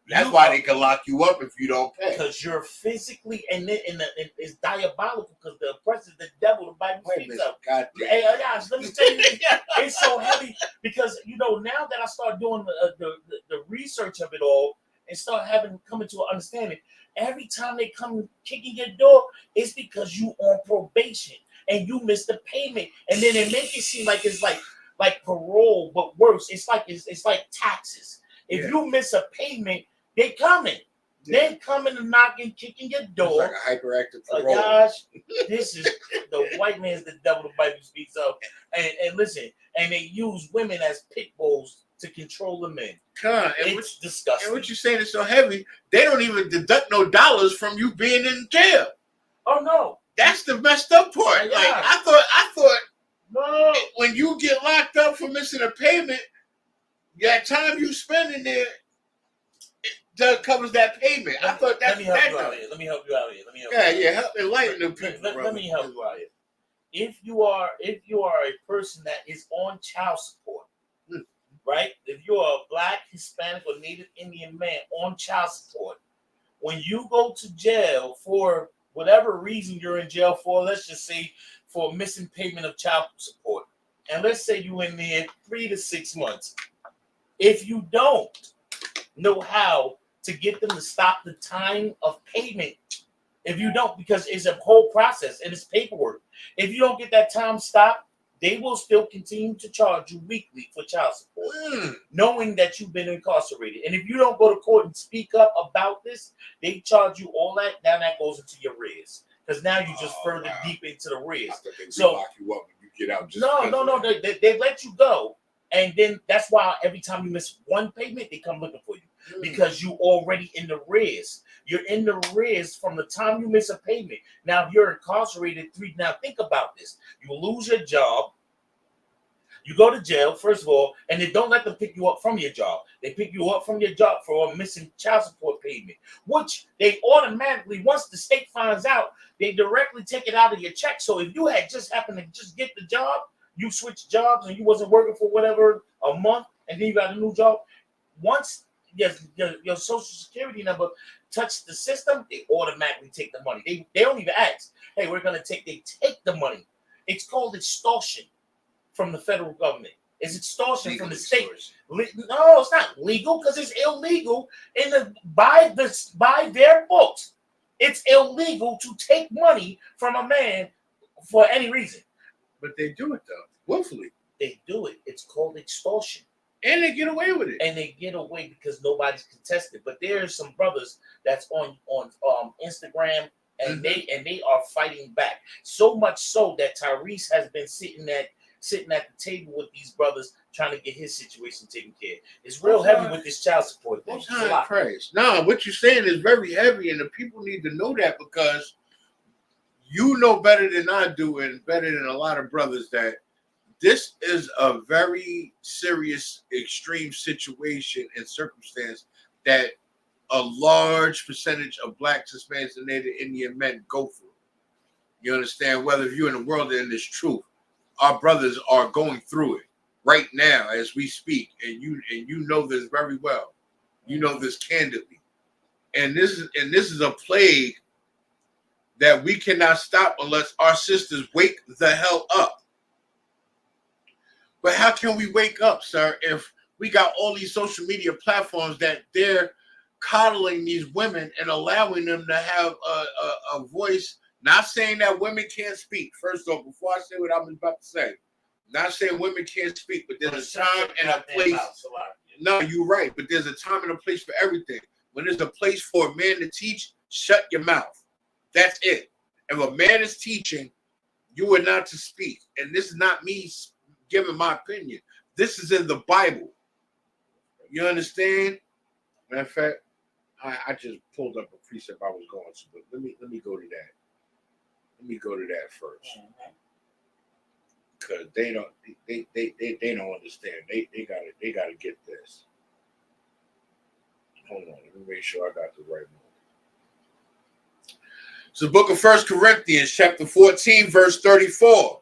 That's why they can lock you up if you don't pay. Because you're physically, and it's diabolical because the oppressor is the devil. The Bible speaks of. God damn. Hey, guys, let me tell you, it's so heavy because now that I start doing the research of it all and start coming to an understanding, every time they come kicking your door, it's because you on probation and you missed the payment, and then they make it seem like it's like parole, but worse. It's like taxes. If you miss a payment, they coming. Yeah. They coming and knocking, kicking your door. It's like a hyperactive parole. Gosh, this is the white man's the devil the Bible speaks of. And listen, and they use women as pit bulls to control the men. It's disgusting. And what you're saying is so heavy, they don't even deduct no dollars from you being in jail. Oh no. That's the messed up part. Yeah. Like I thought no. When you get locked up for missing a payment, that time you spend in there, it covers that payment. I thought that's Let me help you out here. Let me help you out here. Help enlighten the people. Let me help you out here. If you are a person that is on child support, right? If you're a Black, Hispanic, or Native Indian man on child support, when you go to jail for whatever reason you're in jail for, let's just say for missing payment of child support, and let's say you're in there 3 to 6 months. If you don't know how to get them to stop the time of payment, if you don't, because it's a whole process and it's paperwork. If you don't get that time stopped, they will still continue to charge you weekly for child support, knowing that you've been incarcerated. And if you don't go to court and speak up about this, they charge you all that. Now that goes into your arrears, because now you just further deep into the arrears. So lock you up when you get out. No. They let you go. And then that's why every time you miss one payment, they come looking for you because you already in the arrears. You're in the arrears from the time you miss a payment. Now, if you're incarcerated, now think about this. You lose your job. You go to jail, first of all, and they don't let them pick you up from your job. They pick you up from your job for a missing child support payment, which they automatically, once the state finds out, they directly take it out of your check. So if you had just happened to just get the job, you switched jobs and you wasn't working for whatever a month, and then you got a new job. Once your social security number touched the system, they automatically take the money. They don't even ask. Hey, they take the money. It's called extortion from the federal government. It's extortion legal from the state. No, it's not legal because it's illegal by their books. It's illegal to take money from a man for any reason. But they do it though, willfully. They do it. It's called extortion, and they get away with it. And they get away because nobody's contested. But there's some brothers that's on Instagram, and they are fighting back. So much so that Tyrese has been sitting at the table with these brothers trying to get his situation taken care of. It's real heavy with this child support thing. No, what you're saying is very heavy, and the people need to know that because you know better than I do and better than a lot of brothers that this is a very serious, extreme situation and circumstance that a large percentage of Blacks, Hispanics, and Native Indian men go through. You understand? Whether you're in the world and it's truth, our brothers are going through it right now as we speak, and you know this very well. You know this candidly, and this is a plague that we cannot stop unless our sisters wake the hell up. But how can we wake up, sir, if we got all these social media platforms that they're coddling these women and allowing them to have a voice? Not saying that women can't speak. First off, before I say what I'm about to say, not saying women can't speak, but there's a time and a place. No, you're right, but there's a time and a place for everything. When there's a place for a man to teach, shut your mouth. That's it. If a man is teaching, you are not to speak. And this is not me giving my opinion. This is in the Bible. You understand? Matter of fact, I just pulled up a precept I was going to, but let me go to that. Let me go to that first. Because they don't understand. They gotta get this. Hold on, let me make sure I got the right one. It's the book of 1 Corinthians, chapter 14, verse 34.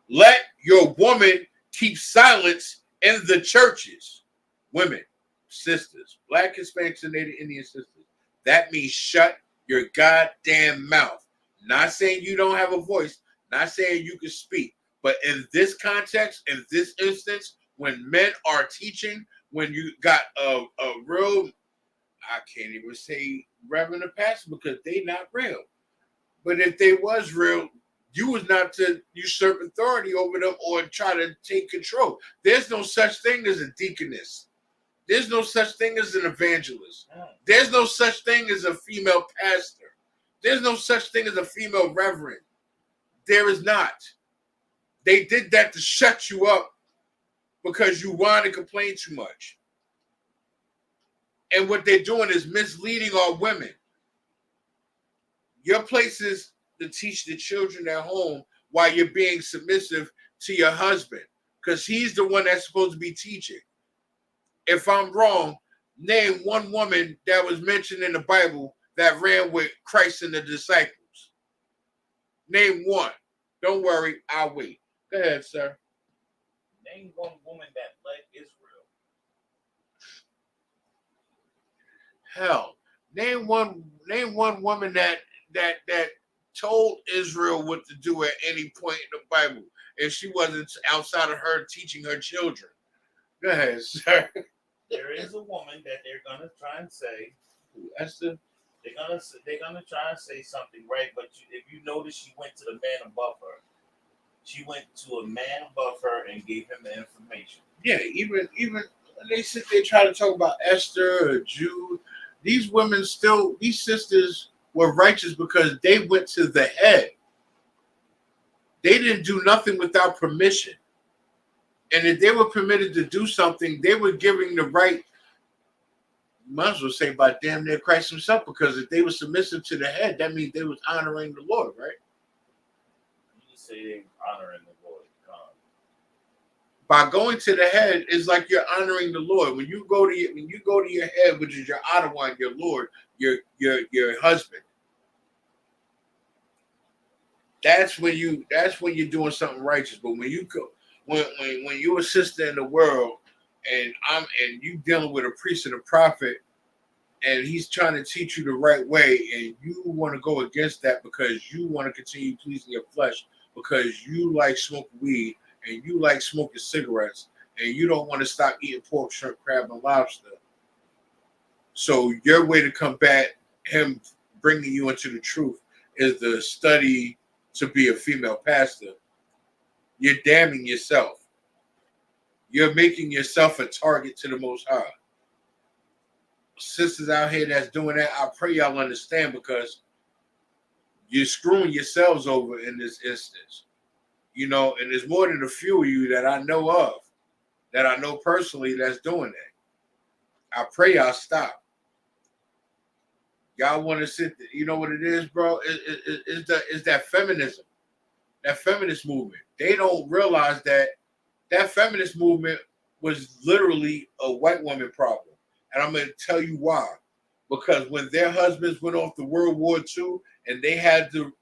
Let your woman keep silence in the churches. Women, sisters, Black, Hispanics, and Native Indian sisters. That means shut your goddamn mouth. Not saying you don't have a voice, not saying you can speak. But in this context, in this instance, when men are teaching, when you got a real, I can't even say reverend or pastor because they not real. But if they was real, you was not to usurp authority over them or try to take control. There's no such thing as a deaconess. There's no such thing as an evangelist. There's no such thing as a female pastor. There's no such thing as a female reverend. There is not. They did that to shut you up because you whine and complain too much. And what they're doing is misleading our women. Your place is to teach the children at home while you're being submissive to your husband because he's the one that's supposed to be teaching. If I'm wrong, name one woman that was mentioned in the Bible that ran with Christ and the disciples. Name one. Don't worry, I'll wait. Go ahead, sir. Name one woman that led Israel. Hell, name one woman that told Israel what to do at any point in the Bible, if she wasn't outside of her teaching her children. Go ahead, sir. There is a woman that they're gonna try and say. Esther. They're gonna try and say something, right? But if you notice, she went to the man above her. She went to a man above her and gave him the information. Yeah, even they sit there trying to talk about Esther or Jude. These women still, these sisters were righteous because they went to the head. They didn't do nothing without permission. And if they were permitted to do something, they were giving the right, might as well say by damn near Christ himself, because if they were submissive to the head, that means they was honoring the Lord, right? You say they honoring the Lord. By going to the head is like you're honoring the Lord. When you go to your head, which is your Adawan, your Lord, your husband. That's when you're doing something righteous. But when you go, when you're a sister in the world, and you dealing with a priest and a prophet, and he's trying to teach you the right way, and you want to go against that because you want to continue pleasing your flesh, because you like smoking weed and you like smoking cigarettes, and you don't want to stop eating pork, shrimp, crab, and lobster. So your way to combat him bringing you into the truth is to study to be a female pastor. You're damning yourself. You're making yourself a target to the Most High. Sisters out here that's doing that, I pray y'all understand, because you're screwing yourselves over in this instance. You know, and there's more than a few of you that I know of, that I know personally that's doing that. I pray y'all stop. Y'all want to sit there, you know what it is, bro? It's that feminism, that feminist movement. They don't realize that feminist movement was literally a white woman problem. And I'm going to tell you why. Because when their husbands went off to World War II and they had to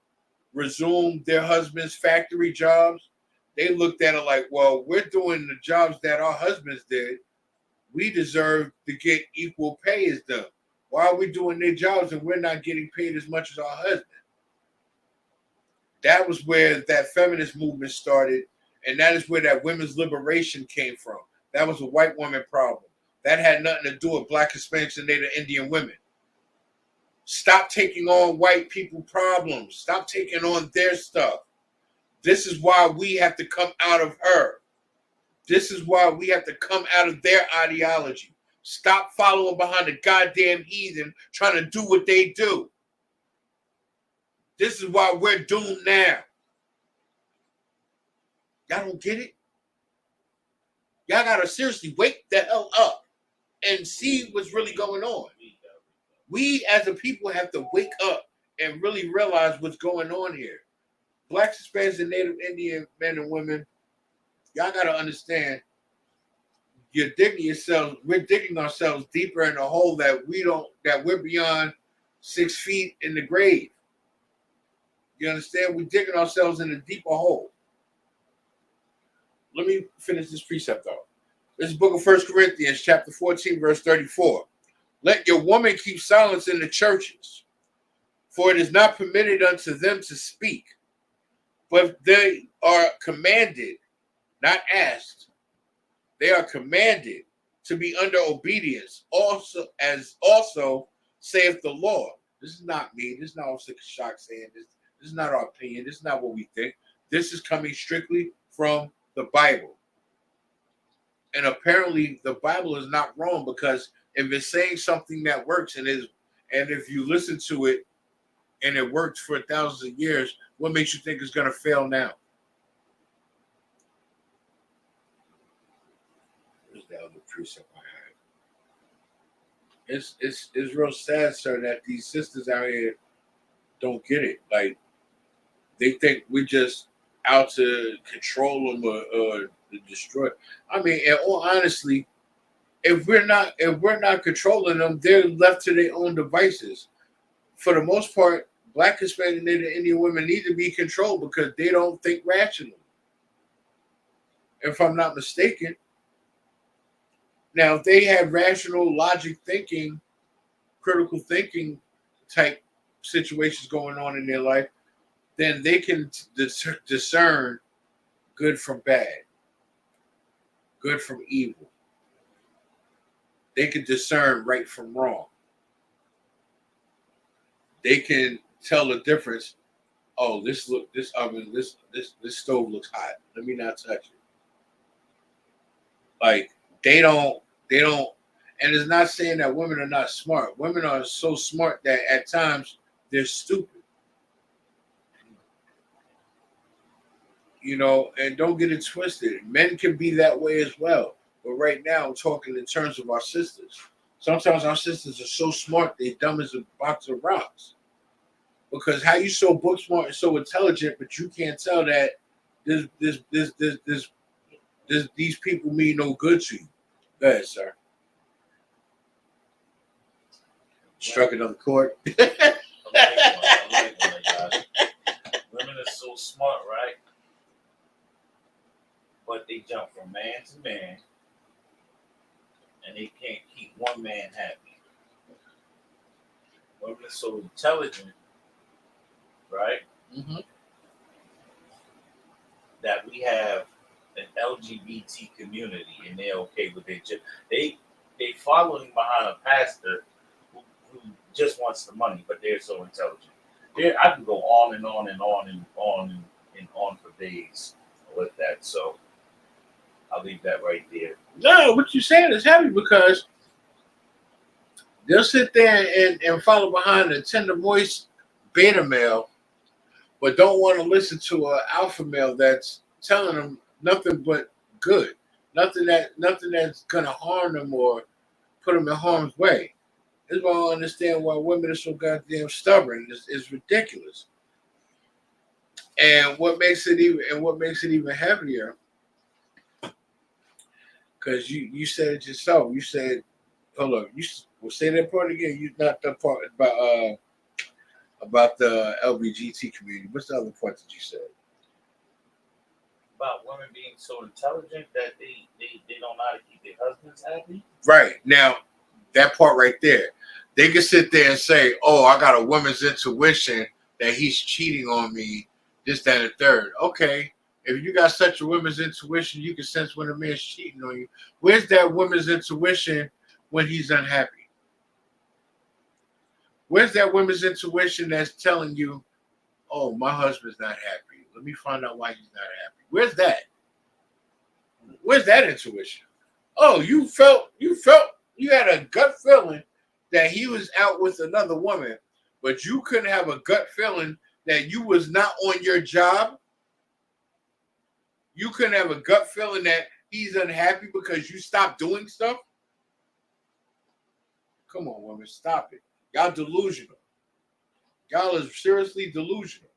resume their husbands' factory jobs, they looked at it like, well, we're doing the jobs that our husbands did. We deserve to get equal pay as them. Why are we doing their jobs and we're not getting paid as much as our husband? That was where that feminist movement started, and that is where that women's liberation came from. That was a white woman problem. That had nothing to do with Black, Hispanics, and Native Indian women. Stop taking on white people problems. Stop taking on their stuff. This is why we have to come out of her. This is why we have to come out of their ideology. Stop following behind the goddamn heathen trying to do what they do. This is why we're doomed now. Y'all don't get it? Y'all gotta seriously wake the hell up and see what's really going on. We as a people have to wake up and really realize what's going on here. Blacks, Hispanics, and Native Indian men and women, y'all gotta understand. You're digging yourselves. We're digging ourselves deeper in a hole that we're beyond 6 feet in the grave. You understand? We're digging ourselves in a deeper hole. Let me finish this precept though. This is book of 1 Corinthians, chapter 14, verse 34. Let your woman keep silence in the churches, for it is not permitted unto them to speak, but they are commanded, not asked. They are commanded to be under obedience, also saith the Lord. This is not me. This is not Officer Shock saying this. This is not our opinion. This is not what we think. This is coming strictly from the Bible. And apparently the Bible is not wrong, because if it's saying something that works and if you listen to it and it worked for thousands of years, what makes you think it's going to fail now? Where's the other precept I had? It's real sad, sir, that these sisters out here don't get it. Like, they think we're just out to control them or to destroy. I mean, and all honestly, if we're not controlling them, they're left to their own devices. For the most part, Black, Hispanic, Native Indian women need to be controlled because they don't think rationally. If I'm not mistaken. Now, if they have rational, logic thinking, critical thinking type situations going on in their life, then they can discern good from bad, good from evil. They can discern right from wrong. They can tell the difference. Oh, this stove looks hot. Let me not touch it. Like, they don't, and it's not saying that women are not smart. Women are so smart that at times they're stupid. You know, and don't get it twisted. Men can be that way as well. But right now, I'm talking in terms of our sisters. Sometimes our sisters are so smart, they're dumb as a box of rocks. Because how you so book smart and so intelligent, but you can't tell that these people mean no good to you. Go ahead, sir. Struck it on the court. I like one, guys. Women are so smart, right? But they jump from man to man, and they can't keep one man happy. Women are so intelligent, right? Mm-hmm. That we have an LGBT community, and they're okay with it. They following behind a pastor who just wants the money, but they're so intelligent. I can go on and on and on and on and on for days with that. So I'll leave that right there. No, what you're saying is heavy, because they'll sit there and follow behind a tender, moist beta male, but don't want to listen to an alpha male that's telling them nothing but good, nothing that's gonna harm them or put them in harm's way. This is why I don't understand why women are so goddamn stubborn. It's ridiculous. And what makes it even heavier, because you said it yourself. You said, hold on, we'll say that part again. You not the part about the LBGT community. What's the other part that you said? About women being so intelligent that they don't know how to keep their husbands happy. Right. Now, that part right there. They can sit there and say, oh, I got a woman's intuition that he's cheating on me, this, that, and the third. Okay. If you got such a woman's intuition, you can sense when a man's cheating on you. Where's that woman's intuition when he's unhappy? Where's that woman's intuition that's telling you, oh, my husband's not happy. Let me find out why he's not happy. Where's that? Where's that intuition? Oh, you had a gut feeling that he was out with another woman, but you couldn't have a gut feeling that you was not on your job. You couldn't have a gut feeling that he's unhappy because you stopped doing stuff. Come on, woman, stop it. Y'all delusional. Y'all is seriously delusional.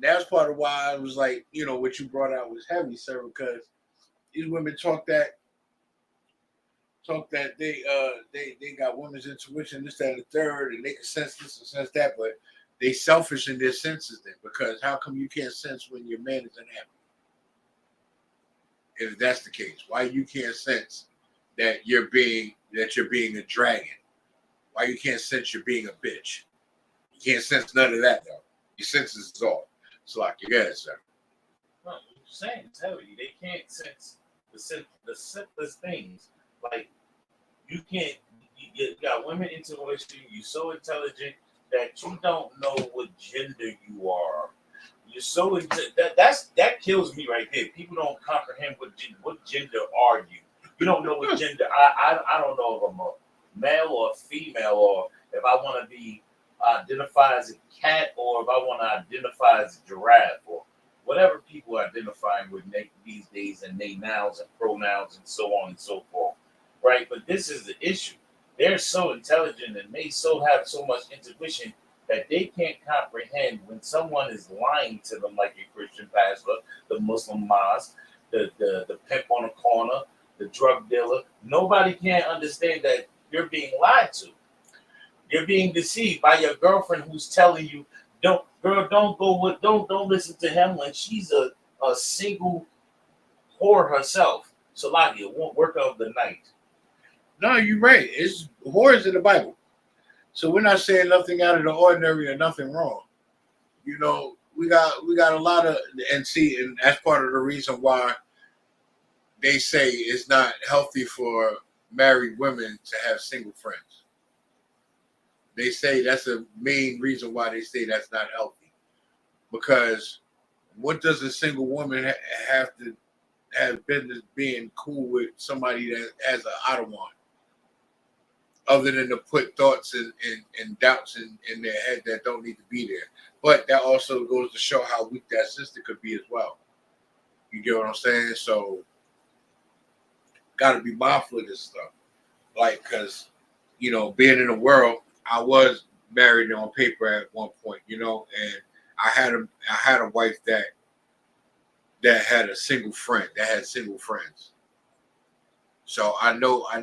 That's part of why I was like, you know, what you brought out was heavy, sir, because these women talk that they got women's intuition, this, that, and the third, and they can sense this and sense that, but they selfish in their senses then, because how come you can't sense when your man is unhappy? If that's the case, why you can't sense that you're being a dragon? Why you can't sense you're being a bitch? You can't sense none of that though. Your senses is off. It's like you got it, sir. No, you're saying it's heavy. They can't sense the simplest things. Like you can't. You got women intuition. You're so intelligent that you don't know what gender you are. You're so that kills me right there. People don't comprehend what gender are you. You don't know what gender. I don't know if I'm a male or a female, or if I want to be identify as a cat, or if I want to identify as a giraffe, or whatever people are identifying with these days, and they nouns and pronouns and so on and so forth, right? But this is the issue. They're so intelligent and they have so much intuition that they can't comprehend when someone is lying to them, like your Christian pastor, the Muslim mosque, the pimp on the corner, the drug dealer. Nobody can understand that you're being lied to. You're being deceived by your girlfriend who's telling you, don't listen to him when she's a single whore herself. Salakia, won't work of the night. No, you're right. It's whores in the Bible. So we're not saying nothing out of the ordinary or nothing wrong. You know, we got a lot of, and that's part of the reason why they say it's not healthy for married women to have single friends. They say that's a main reason why they say that's not healthy. Because what does a single woman have to have business being cool with somebody that has an Ottawa? Other than to put thoughts and doubts in their head that don't need to be there. But that also goes to show how weak that sister could be as well. You get what I'm saying? So, got to be mindful of this stuff. Like, because, you know, being in the world, I was married on paper at one point, you know, and I had a wife that had a single friend, that had single friends. So I know I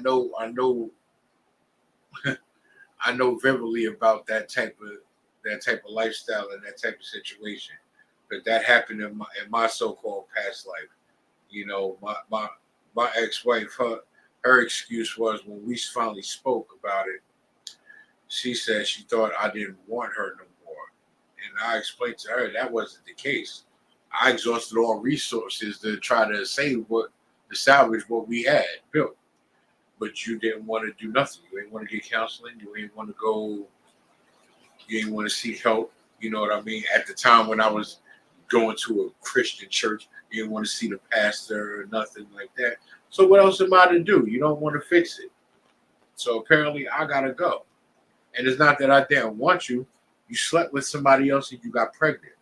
know vividly about that type of lifestyle and that type of situation, but that happened in my so-called past life. You know, my ex-wife, her excuse was when we finally spoke about it, she said she thought I didn't want her no more, and I explained to her that wasn't the case. I exhausted all resources to try to salvage what we had built. But you didn't want to do nothing. You didn't want to get counseling. You didn't want to go. You didn't want to seek help. You know what I mean? At the time when I was going to a Christian church, you didn't want to see the pastor or nothing like that. So what else am I to do? You don't want to fix it. So apparently I got to go. And it's not that I didn't want you. You slept with somebody else and you got pregnant.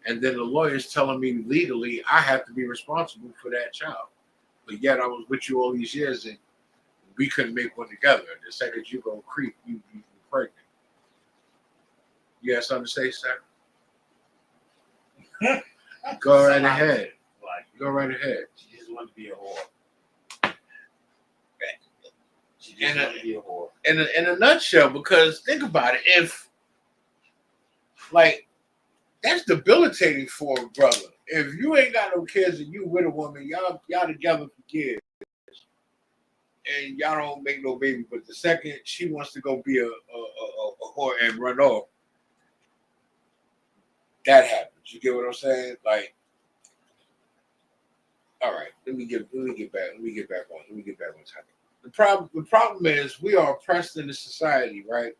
And then the lawyer's telling me legally I have to be responsible for that child. But yet I was with you all these years and we couldn't make one together. The second you go creep, you pregnant. You have something to say, sir? Go right ahead. Go right ahead. She just wanted to be a whore. She just wanted to be a whore. In a nutshell, because think about it, if like that's debilitating for a brother. If you ain't got no kids and you with a woman, y'all together for kids, and y'all don't make no baby, but the second she wants to go be a whore and run off, that happens. You get what I'm saying? Like, all right, let me get back on topic. The problem is we are oppressed in this society, right?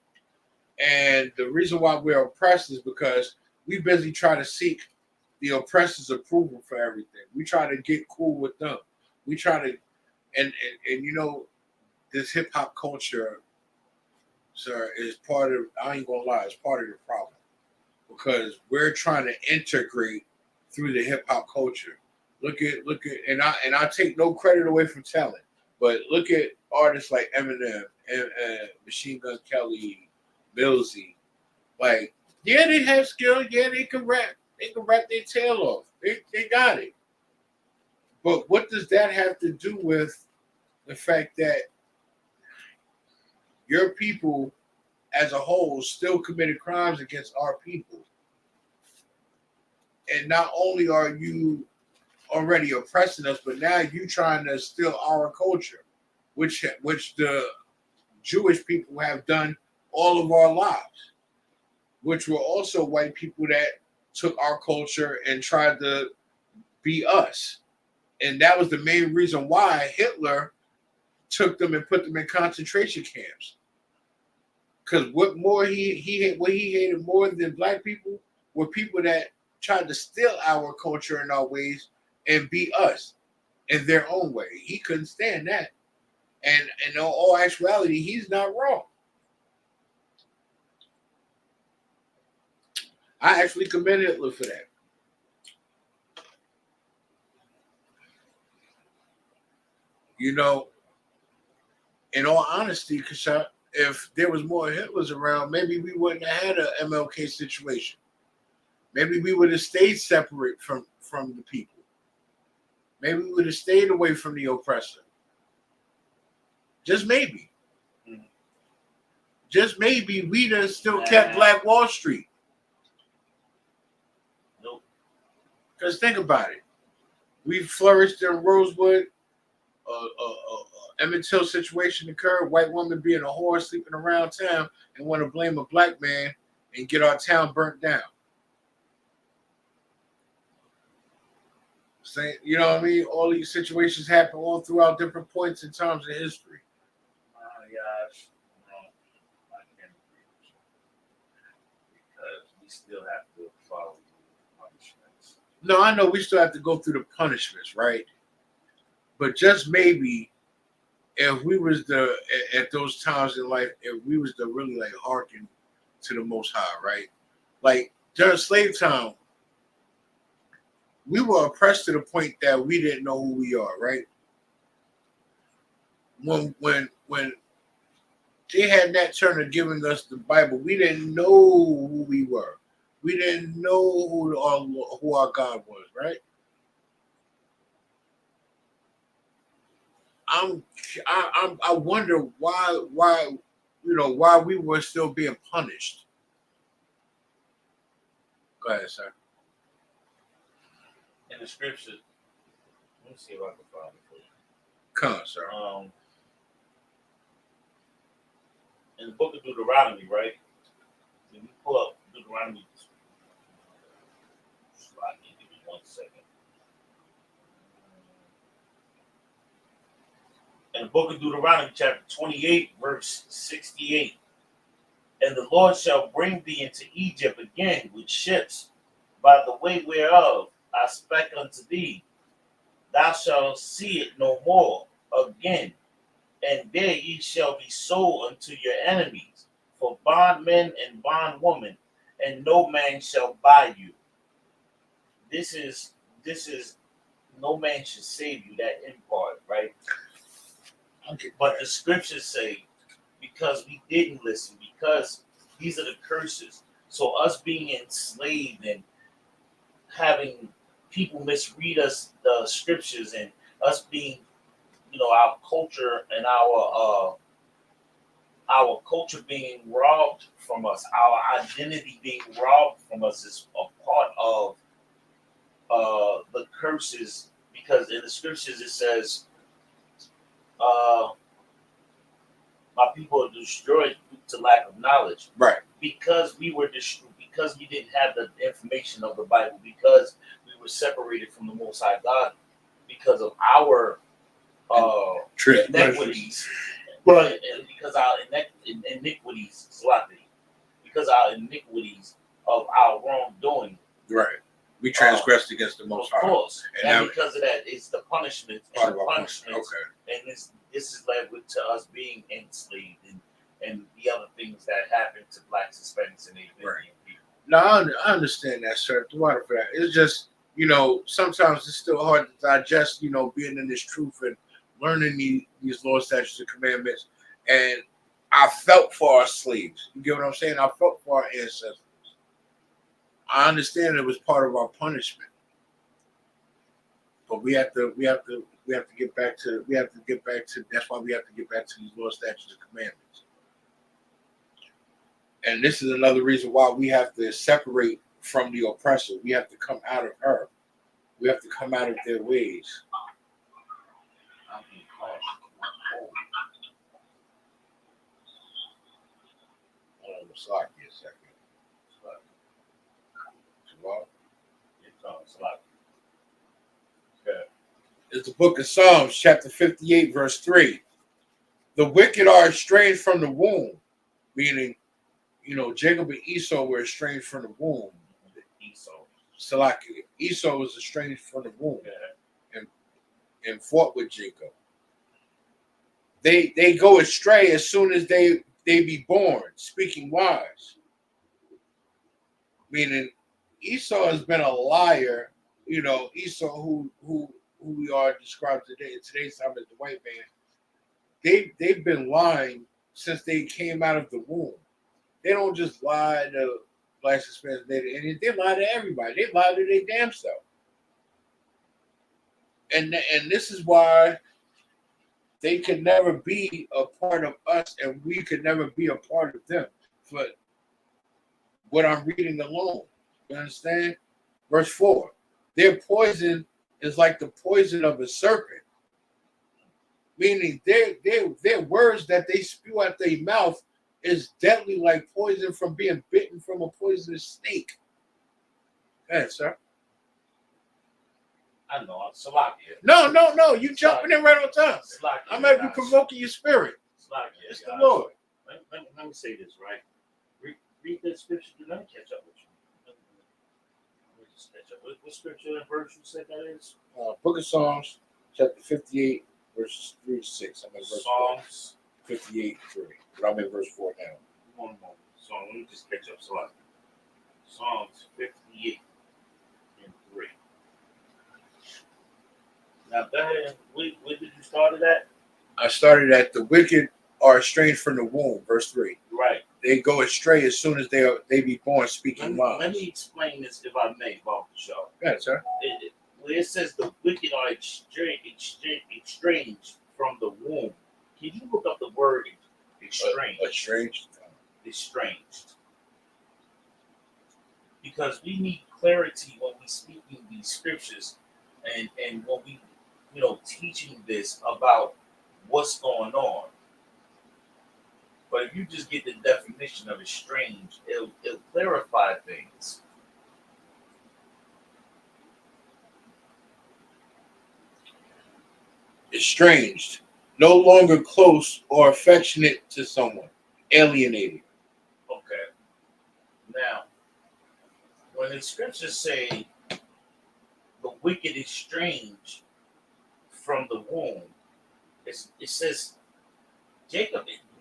And the reason why we're oppressed is because we busy trying to seek the oppressor's approval for everything. We try to get cool with them. We try to, and you know, this hip hop culture, sir, is part of, I ain't gonna lie, it's part of the problem. Because we're trying to integrate through the hip hop culture. Look at, and I take no credit away from talent, but look at artists like Eminem and Machine Gun Kelly, Millsy. Like, yeah, they have skill. Yeah, they can rap. They can rap their tail off. They got it. But what does that have to do with the fact that your people as a whole still committed crimes against our people? And not only are you already oppressing us, but now you trying to steal our culture, which the Jewish people have done all of our lives, which were also white people that took our culture and tried to be us. And that was the main reason why Hitler took them and put them in concentration camps. Because what he hated more than black people were people that tried to steal our culture and our ways and be us in their own way. He couldn't stand that. And in all actuality, he's not wrong. I actually commend Hitler for that. You know, in all honesty, Kasha, if there was more Hitlers around, maybe we wouldn't have had a MLK situation. Maybe we would have stayed separate from the people. Maybe we would have stayed away from the oppressor. Just maybe. Just maybe we'd have still kept Black Wall Street. Nope. Because think about it. We flourished in Rosewood. Emmett Till situation occurred. White woman being a whore, sleeping around town, and want to blame a black man and get our town burnt down. You know what I mean? All these situations happen all throughout different points in times of history. Gosh, no, I can't agree with you because we still have to follow the punishments. No, I know we still have to go through the punishments, right? But just maybe, if we was at those times in life, if we was to really like hearken to the Most High, right? Like during slave time, we were oppressed to the point that we didn't know who we are, right? When they had Nat Turner giving us the Bible, we didn't know who we were. We didn't know who our God was, right? I wonder why we were still being punished. Go ahead, sir. In the scripture, let me see if I can find it for you. Come on, sir. In the book of Deuteronomy, right? When you pull up Deuteronomy, give me 1 second. In the book of Deuteronomy, chapter 28, verse 68. And the Lord shall bring thee into Egypt again with ships, by the way whereof I spake unto thee. Thou shalt see it no more again, and there ye shall be sold unto your enemies, for bondmen and bondwomen, and no man shall buy you. This is no man should save you, that in part, right? But the scriptures say, because we didn't listen, because these are the curses. So us being enslaved and having people misread us the scriptures, and us being, our culture and our culture being robbed from us, our identity being robbed from us is a part of the curses. Because in the scriptures it says, my people are destroyed due to lack of knowledge. Right. Because we were destroyed, because we didn't have the information of the Bible, because we were separated from the Most High God, because of our inequities. But and because our iniquities, because our iniquities of our wrongdoing. Right. We transgressed against the Most High. Of course. And because of that, it's the punishment. And the punishment. Okay. And this is led to us being enslaved and the other things that happen to blacks, Hispanics, and Asian people. No, I understand that, sir. The water for that. It's just, you know, sometimes it's still hard to digest, you know, being in this truth and learning these laws, statutes, and commandments. And I felt for our slaves. You get what I'm saying? I felt for our ancestors. I understand it was part of our punishment, but we have to get back to. That's why we have to get back to these laws, statutes, and commandments. And this is another reason why we have to separate from the oppressor. We have to come out of her. We have to come out of their ways. Slack me a second. It's the book of Psalms, chapter 58, verse 3. The wicked are estranged from the womb, meaning, you know, Jacob and Esau were estranged from the womb. Esau was estranged from the womb and fought with Jacob. They go astray as soon as they be born, speaking wise. Meaning Esau has been a liar, you know, Esau who we are described today in today's time as the white man. They've been lying since they came out of the womb. They don't just lie to blacks, Hispanics, Native, they lie to everybody. They lie to their damn self. And this is why they can never be a part of us, and we could never be a part of them. But what I'm reading alone, you understand? Verse 4. Their poison is like the poison of a serpent. Meaning their words that they spew out their mouth is deadly like poison from being bitten from a poisonous snake. Go ahead, sir. I know, I'm Salakia. No, you jumping in right on time. I'm at you provoking your spirit. Salakia, it's the Lord. Let me say this, right? Read that scripture, let me catch up with you. Let me just catch up. What scripture and verse you said that is? Book of Psalms, chapter 58, verses 3 to 6. I'm in verse Psalms 58, 3. But I'm in verse 4 now. One moment. So let me just catch up. Salakia. Psalms 58 and 3. Now, where did you start it at? I started at the wicked are estranged from the womb, verse 3. Right. They go astray as soon as they be born, speaking lies. Let me explain this, if I may, about the show. Yeah, sir. Where it says the wicked are estranged from the womb. Can you look up the word estranged? Estranged. Because we need clarity when we speak in these scriptures and when we, you know, teaching this about what's going on. But if you just get the definition of estranged, it'll clarify things. Estranged, no longer close or affectionate to someone, alienated. Okay. Now, when the scriptures say the wicked estranged from the womb, it says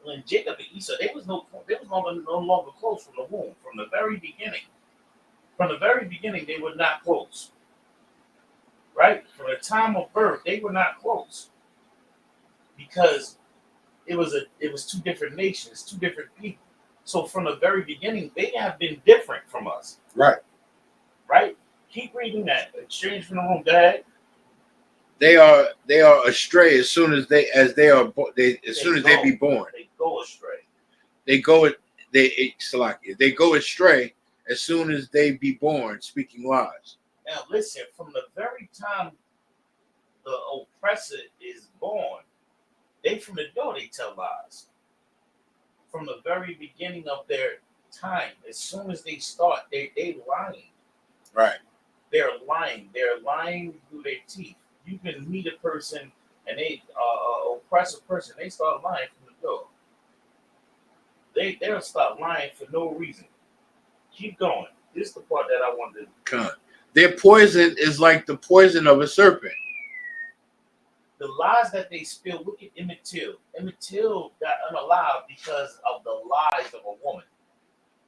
when Jacob and Esau, they was no longer close from the womb, from the very beginning. From the very beginning, they were not close. Right? From the time of birth, they were not close. Because it was two different nations, two different people. So from the very beginning, they have been different from us. Right. Right? Keep reading that. Exchange from the room, Dad. They are astray as soon as they be born. They go astray. They go astray as soon as they be born, speaking lies. Now listen, from the very time the oppressor is born, from the door they tell lies. From the very beginning of their time, as soon as they start, they lying. Right. They're lying. They're lying through their teeth. You can meet a person and they oppress a person, they start lying from the door. They'll start lying for no reason. Keep going. This is the part that I wanted to come. Their poison is like the poison of a serpent. The lies that they spill, look at Emmett Till. Emmett Till got unalive because of the lies of a woman.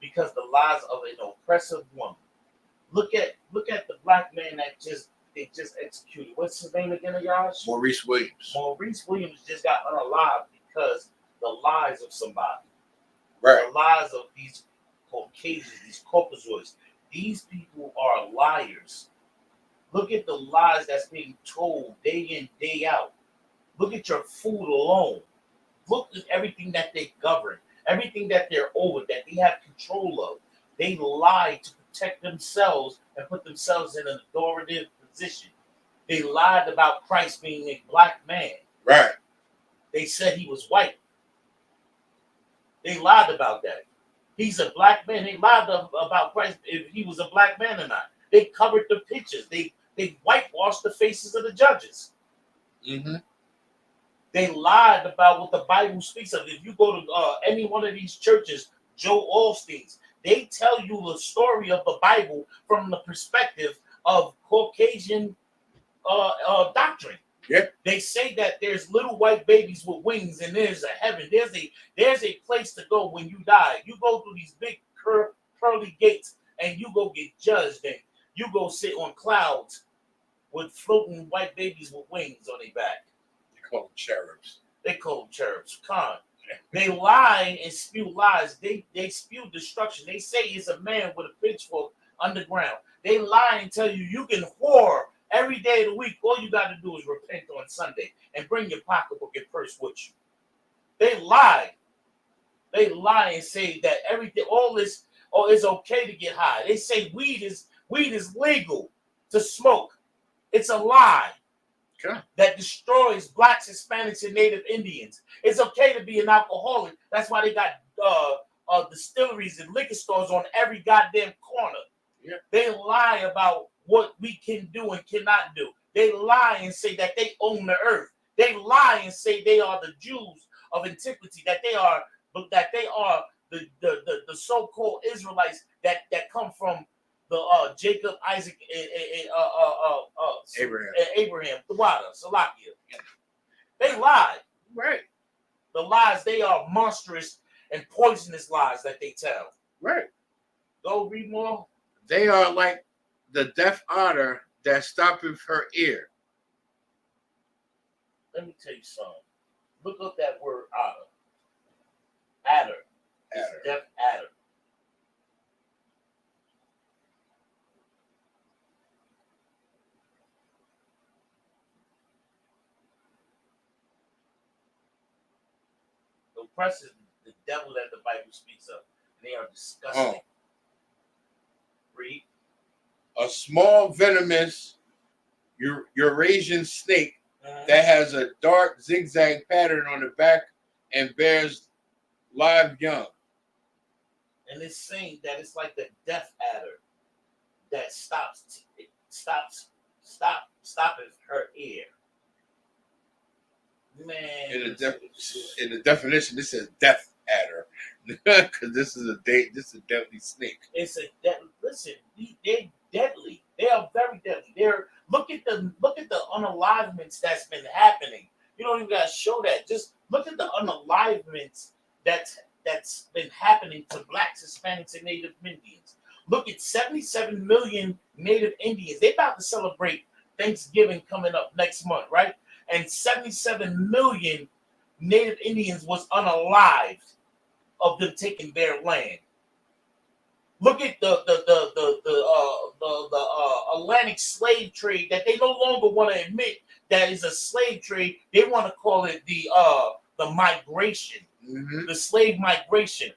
Because the lies of an oppressive woman. Look at the black man that they just executed. What's his name again, Yash? Maurice Williams. Maurice Williams just got unalived because the lies of somebody. Right. The lies of these Caucasians, these Caucasoids. These people are liars. Look at the lies that's being told day in, day out. Look at your food alone. Look at everything that they govern, everything that they're over, that they have control of. They lie to protect themselves and put themselves in an authoritative position. They lied about Christ being a black man. Right. They said he was white. They lied about that. He's a black man. They lied about Christ if he was a black man or not. They covered the pictures. They whitewashed the faces of the judges. Mm-hmm. They lied about what the Bible speaks of. If you go to any one of these churches, Joe Osteen's, they tell you the story of the Bible from the perspective of Caucasian doctrine. Yeah. They say that there's little white babies with wings, and there's a heaven. There's a place to go when you die. You go through these big pearly gates, and you go get judged, and you go sit on clouds with floating white babies with wings on their back. They call them cherubs. They call them cherubs. Con. They lie and spew lies. They spew destruction. They say it's a man with a pitchfork underground. They lie and tell you can whore every day of the week. All you got to do is repent on Sunday and bring your pocketbook and purse with you. They lie. They lie and say that everything, all this, it's okay to get high. They say weed is legal to smoke. It's a lie. Okay. That destroys blacks, Hispanics, and Native Indians. It's okay to be an alcoholic. That's why they got distilleries and liquor stores on every goddamn corner. Yeah. They lie about what we can do and cannot do. They lie and say that they own the earth. They lie and say they are the Jews of antiquity. That they are the so-called Israelites that come from the Jacob, Isaac, Abraham, Thawada, Salakia. They lied. Right. The lies, they are monstrous and poisonous lies that they tell. Right. Go read more. They are like the deaf otter that stoppeth her ear. Let me tell you something. Look up that word otter. Adder. It's deaf adder. The oppressor is the devil that the Bible speaks of. And they are disgusting. Read. A small venomous Eurasian snake that has a dark zigzag pattern on the back and bears live young. And it's saying that it's like the deaf adder that stops her ear. Man. In the definition, this says death adder. Because this is a deadly snake. It's a listen, they're deadly. They are very deadly. Look at the unalivements that's been happening. You don't even gotta show that. Just look at the unalivements that's been happening to blacks, Hispanics, and Native Indians. Look at 77 million Native Indians. They're about to celebrate Thanksgiving coming up next month, right? And 77 million Native Indians was unalived of them taking their land. Look at the Atlantic slave trade that they no longer want to admit that is a slave trade. They want to call it the migration, the slave migration,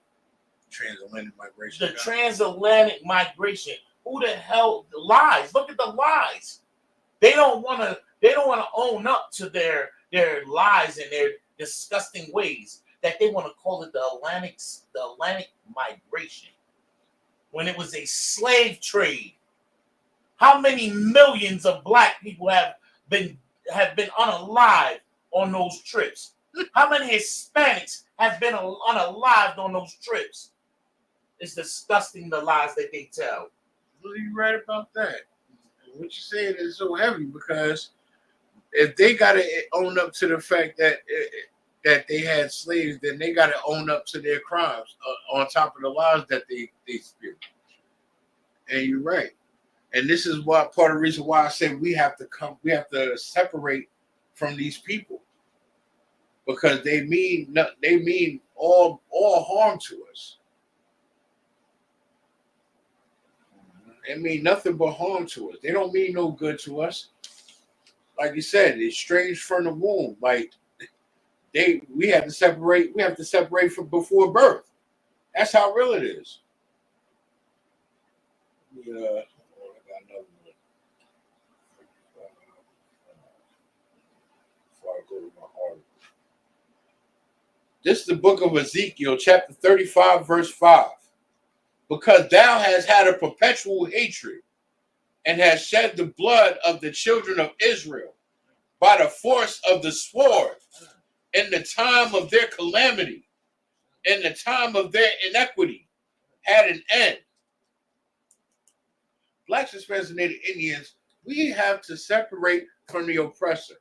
transatlantic migration. the transatlantic migration. Who the hell lies? Look at the lies. They don't want to own up to their lies and their disgusting ways. That they want to call it the Atlantic migration, when it was a slave trade. How many millions of black people have been unalived on those trips? How many Hispanics have been unalived on those trips? It's disgusting, the lies that they tell. Well, you're right about that. What you're saying is so heavy, because if they got to own up to the fact that they had slaves, then they got to own up to their crimes on top of the lies that they spew. And you're right. And this is what part of the reason why I say we have to separate from these people, because they mean all harm to us. They mean nothing but harm to us. They don't mean no good to us. Like you said, it's strange from the womb. Like we have to separate from before birth. That's how real it is. Yeah, I got another one. Before I go to my heart. This is the book of Ezekiel, chapter 35, verse 5. Because thou hast had a perpetual hatred and hast shed the blood of the children of Israel by the force of the sword in the time of their calamity, in the time of their iniquity, had an end. Blacks, Hispanics, and Native Indians, we have to separate from the oppressor.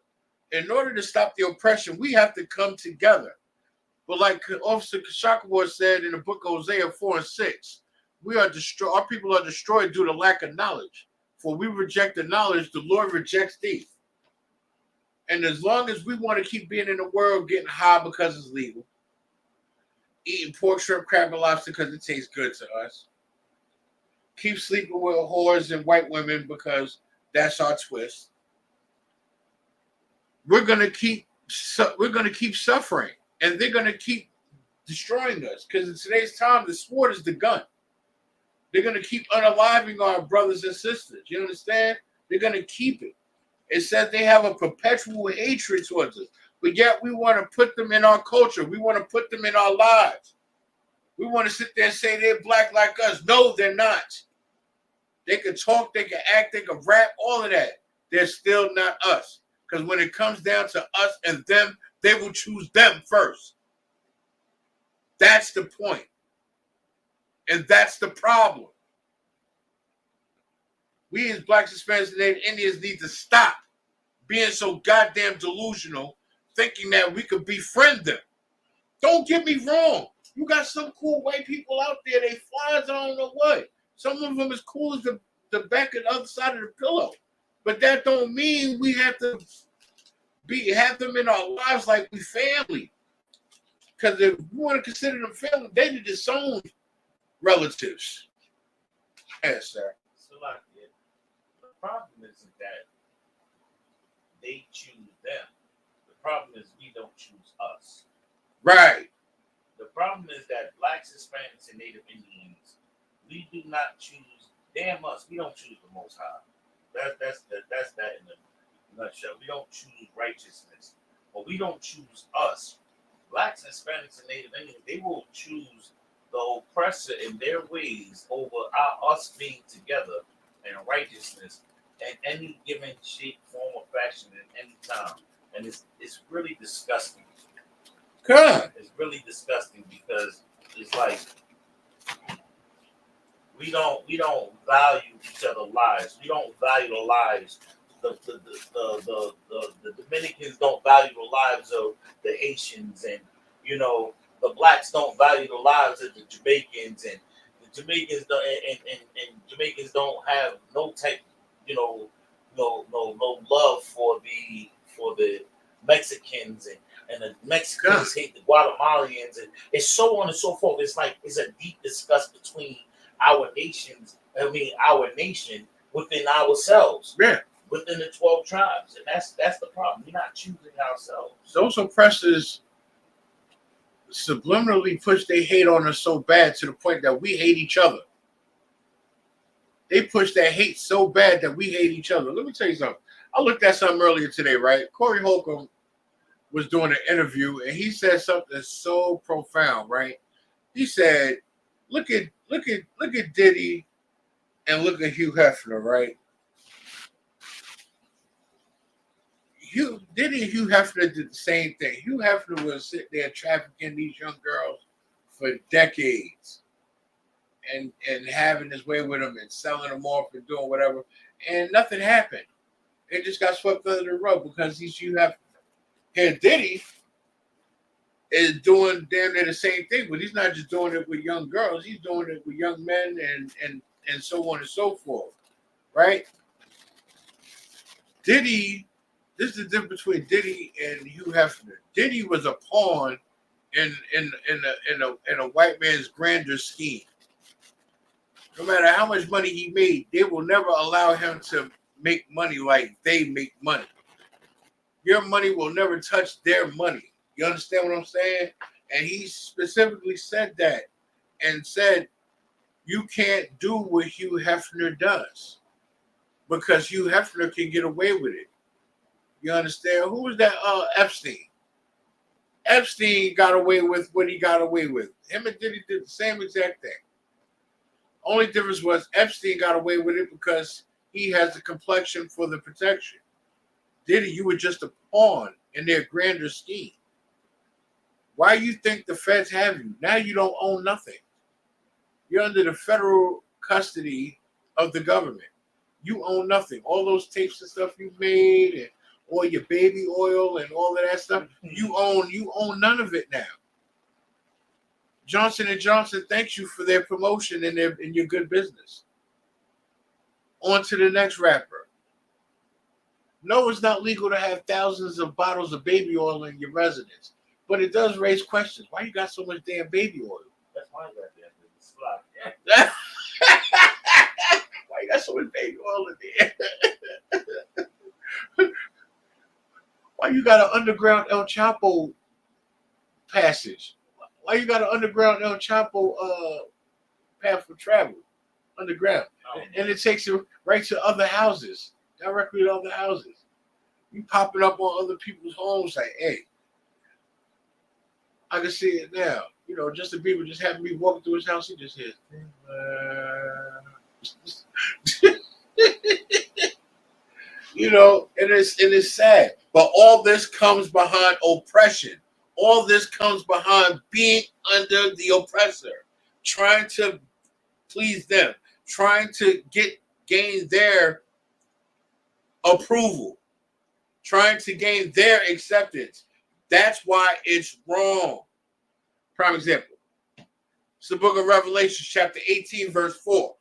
In order to stop the oppression, we have to come together. But like Officer Kashakawa said in the book of Hosea 4 and 6, our people are destroyed due to lack of knowledge. For we reject the knowledge, the Lord rejects thee. And as long as we want to keep being in the world, getting high because it's legal, eating pork, shrimp, crab, and lobster because it tastes good to us, keep sleeping with whores and white women because that's our twist, we're gonna keep suffering, and they're gonna keep destroying us. Because in today's time, the sword is the gun. They're gonna keep unaliving our brothers and sisters. You understand? They're gonna keep it. It says they have a perpetual hatred towards us, but yet we want to put them in our culture. We want to put them in our lives. We want to sit there and say they're black like us. No, they're not. They can talk, they can act, they can rap, all of that. They're still not us. Because when it comes down to us and them, they will choose them first. That's the point. And that's the problem. We as Blacks, Hispanics, and Native Indians need to stop being so goddamn delusional, thinking that we could befriend them. Don't get me wrong. You got some cool white people out there, they flies, I don't know what. Some of them as cool as the back of the other side of the pillow. But that don't mean we have to have them in our lives like we family. Because if we want to consider them family, they the disowned relatives. Yes, sir. So like the problem isn't that they choose them. The problem is we don't choose us. Right. The problem is that Blacks, Hispanics, and Native Indians, we do not choose us. We don't choose the Most High. That's that in a nutshell. We don't choose righteousness, but we don't choose us. Blacks, Hispanics, and Native Indians, they will choose the oppressor in their ways over us being together in righteousness in any given shape, form, or fashion at any time. And it's really disgusting. Good. It's really disgusting because it's like we don't value each other's lives. We don't value the lives. The Dominicans don't value the lives of the Haitians, and the blacks don't value the lives of the Jamaicans, and the Jamaicans don't, and Jamaicans don't have no type, no love for the Mexicans, and the Mexicans hate the Guatemalans, and it's so on and so forth. It's like it's a deep disgust between our nation within ourselves. Yeah. Within the 12 tribes. And that's the problem. We're not choosing ourselves. Those oppressors subliminally push their hate on us so bad to the point that we hate each other. They push that hate so bad that we hate each other. Let me tell you something. I looked at something earlier today, right? Corey Holcomb was doing an interview, and he said something so profound, right? He said, look at Diddy and look at Hugh Hefner, right? Diddy and Hugh Hefner did the same thing. Hugh Hefner was sitting there trafficking these young girls for decades and having his way with them and selling them off and doing whatever. And nothing happened. It just got swept under the rug because these Hugh Hefner. And Diddy is doing damn near the same thing, but he's not just doing it with young girls. He's doing it with young men and so on and so forth. right? Diddy, this is the difference between Diddy and Hugh Hefner. Diddy was a pawn in a white man's grander scheme. No matter how much money he made, they will never allow him to make money like they make money. Your money will never touch their money. You understand what I'm saying? And he specifically said that and said, you can't do what Hugh Hefner does because Hugh Hefner can get away with it. You understand? Who was that? Epstein. Epstein got away with what he got away with. Him and Diddy did the same exact thing. Only difference was Epstein got away with it because he has the complexion for the protection. Diddy, you were just a pawn in their grander scheme. Why you think the feds have you? Now you don't own nothing. You're under the federal custody of the government. You own nothing. All those tapes and stuff you made and all your baby oil and all of that stuff, you own none of it now. Johnson & Johnson thanks you for their promotion and your good business. On to the next rapper. No, it's not legal to have thousands of bottles of baby oil in your residence, but it does raise questions. Why you got so much damn baby oil? That's why I got that. Yeah. Why you got so much baby oil in there? Why you got an underground El Chapo passage? Why you got an underground El Chapo path for travel underground? And it takes you right to other houses, directly to other houses. You popping up on other people's homes like, hey, I can see it now. You know, Justin Bieber just having me walking through his house, he just hears. You know, and it's sad. But all this comes behind oppression. All this comes behind being under the oppressor, trying to please them, trying to gain their approval, trying to gain their acceptance. That's why it's wrong. Prime example. It's the book of Revelation, chapter 18, verse 4.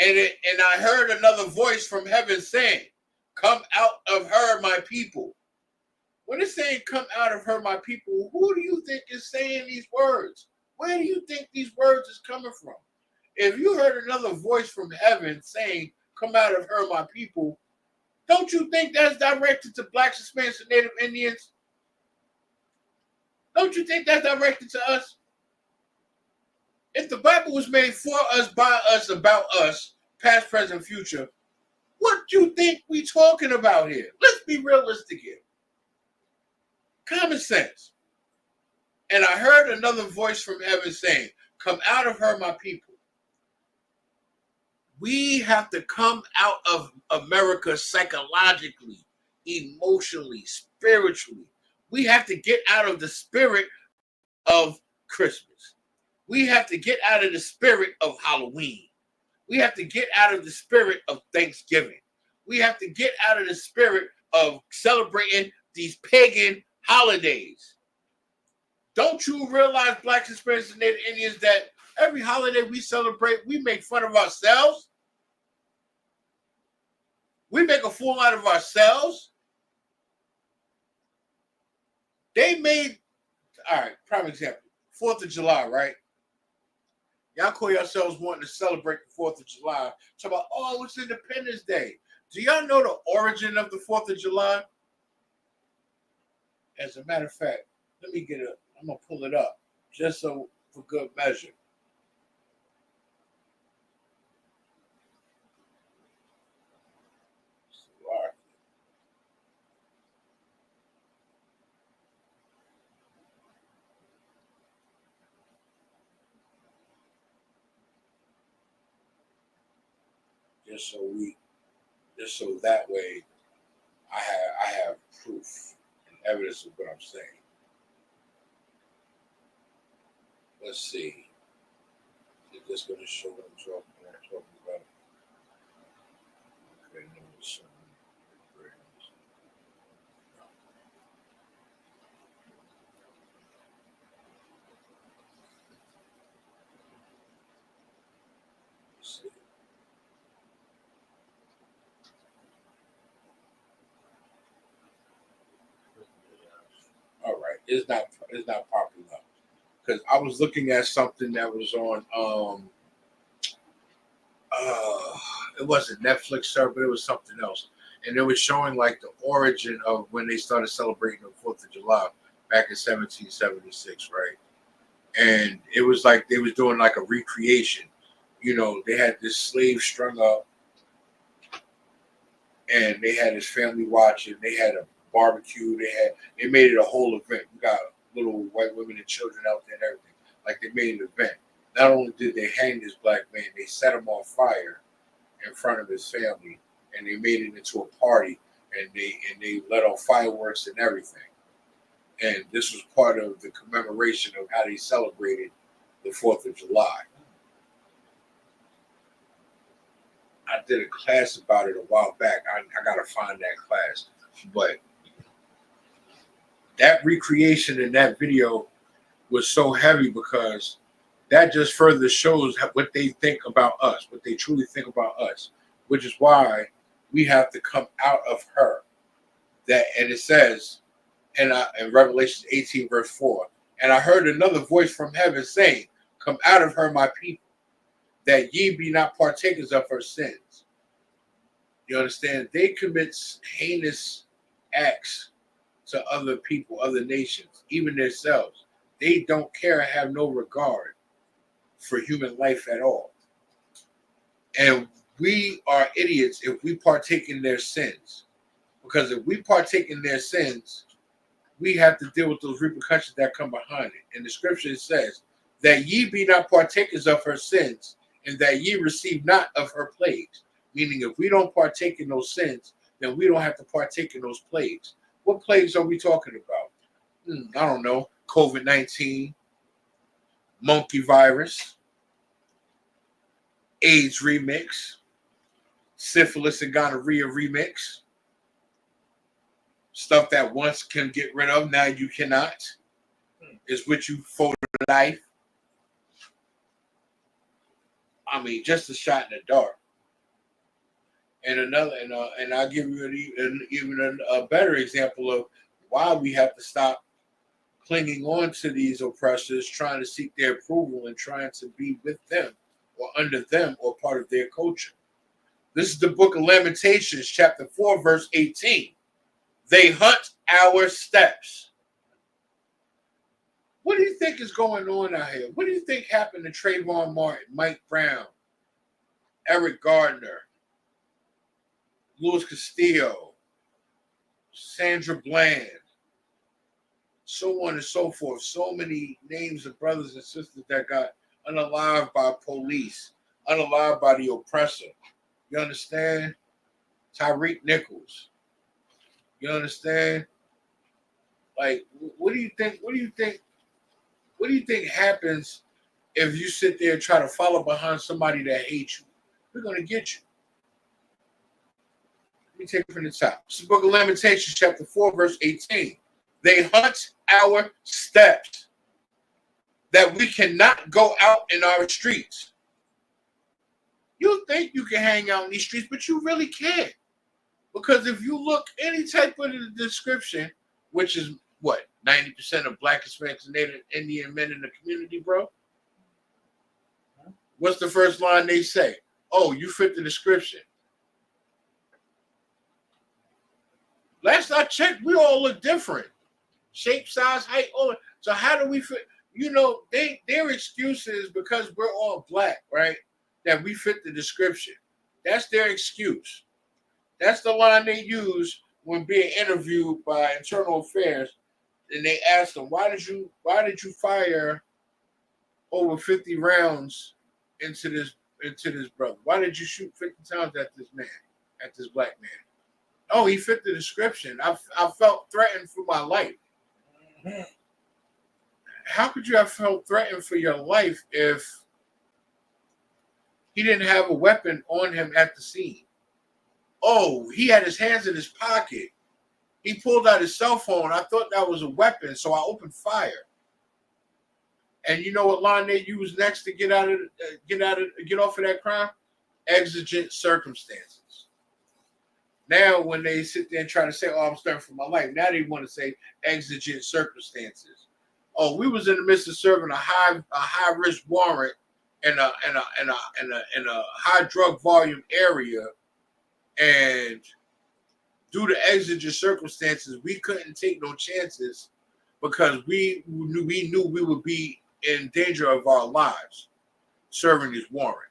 And I heard another voice from heaven saying, come out of her, my people. When it's saying come out of her, my people, who do you think is saying these words? Where do you think these words is coming from? If you heard another voice from heaven saying, come out of her, my people, don't you think that's directed to blacks, Hispanics, and Native Indians? Don't you think that's directed to us? If the Bible was made for us, by us, about us, past, present, future, what do you think we talking about here? Let's be realistic here. Common sense. And I heard another voice from heaven saying, come out of her, my people. We have to come out of America psychologically, emotionally, spiritually. We have to get out of the spirit of Christmas. We have to get out of the spirit of Halloween. We have to get out of the spirit of Thanksgiving. We have to get out of the spirit of celebrating these pagan holidays. Don't you realize, blacks, Hispanics, and Native Indians, that every holiday we celebrate, we make fun of ourselves? We make a fool out of ourselves? They made, all right, prime example, 4th of July, right? Y'all call yourselves wanting to celebrate the 4th of July. Talk about, oh, it's Independence Day. Do y'all know the origin of the 4th of July? As a matter of fact, let me I'm going to pull it up just so for good measure. Just so that way I have proof and evidence of what I'm saying. Let's see. Is this going to show what I'm talking about? Okay, no, it's It's not popular. Because I was looking at something that was on it wasn't Netflix, sir, but it was something else. And it was showing like the origin of when they started celebrating the 4th of July back in 1776, right? And it was like they was doing like a recreation. You know, they had this slave strung up and they had his family watching. They had a barbecue. They made it a whole event. We got little white women and children out there and everything. Like they made an event. Not only did they hang this black man, they set him on fire in front of his family, and they made it into a party, and they let off fireworks and everything. And this was part of the commemoration of how they celebrated the 4th of July. I did a class about it a while back. I gotta find that class, but that recreation in that video was so heavy because that just further shows what they think about us, what they truly think about us, which is why we have to come out of her. That, and it says in Revelation 18 verse 4, and I heard another voice from heaven saying, come out of her, my people, that ye be not partakers of her sins. You understand? They commit heinous acts to other people, other nations, even themselves. They don't care and have no regard for human life at all. And we are idiots if we partake in their sins. Because if we partake in their sins, we have to deal with those repercussions that come behind it. And the scripture says that ye be not partakers of her sins, and that ye receive not of her plagues. Meaning if we don't partake in those sins, then we don't have to partake in those plagues. What plagues are we talking about? I don't know. COVID-19, monkey virus, AIDS remix, syphilis and gonorrhea remix, stuff that once can get rid of, now you cannot, is with you for life. I mean, just a shot in the dark. And another, and I'll give you even a better example of why we have to stop clinging on to these oppressors, trying to seek their approval and trying to be with them or under them or part of their culture. This is the book of Lamentations, chapter 4, verse 18. They hunt our steps. What do you think is going on out here? What do you think happened to Trayvon Martin, Mike Brown, Eric Gardner, Louis Castillo, Sandra Bland, so on and so forth? So many names of brothers and sisters that got unalived by police, unalived by the oppressor. You understand? Tyreek Nichols. You understand? Like, what do you think? What do you think happens if you sit there and try to follow behind somebody that hates you? We're gonna get you. Let me take it from the top. This is the book of Lamentations, chapter 4, verse 18. They hunt our steps, that we cannot go out in our streets. You think you can hang out in these streets, but you really can't. Because if you look any type of the description, which is what, 90% of Black, Hispanics, and Native Indian men in the community, bro? What's the first line they say? Oh, you fit the description. Last I checked, we all look different. Shape, size, height, all. So how do we fit? You know, their excuse is because we're all Black, right? That we fit the description. That's their excuse. That's the line they use when being interviewed by Internal Affairs, and they ask them, why did you fire over 50 rounds into this brother? Why did you shoot 50 times at this man, at this Black man? Oh, he fit the description. I felt threatened for my life. How could you have felt threatened for your life if he didn't have a weapon on him at the scene? Oh, he had his hands in his pocket. He pulled out his cell phone. I thought that was a weapon, so I opened fire. And you know what line they use next to get off of that crime? Exigent circumstances. Now, when they sit there and try to say, "Oh, I'm starting for my life," now they want to say exigent circumstances. Oh, we was in the midst of serving a high risk warrant in a high drug volume area, and due to exigent circumstances, we couldn't take no chances because we knew we would be in danger of our lives serving this warrant.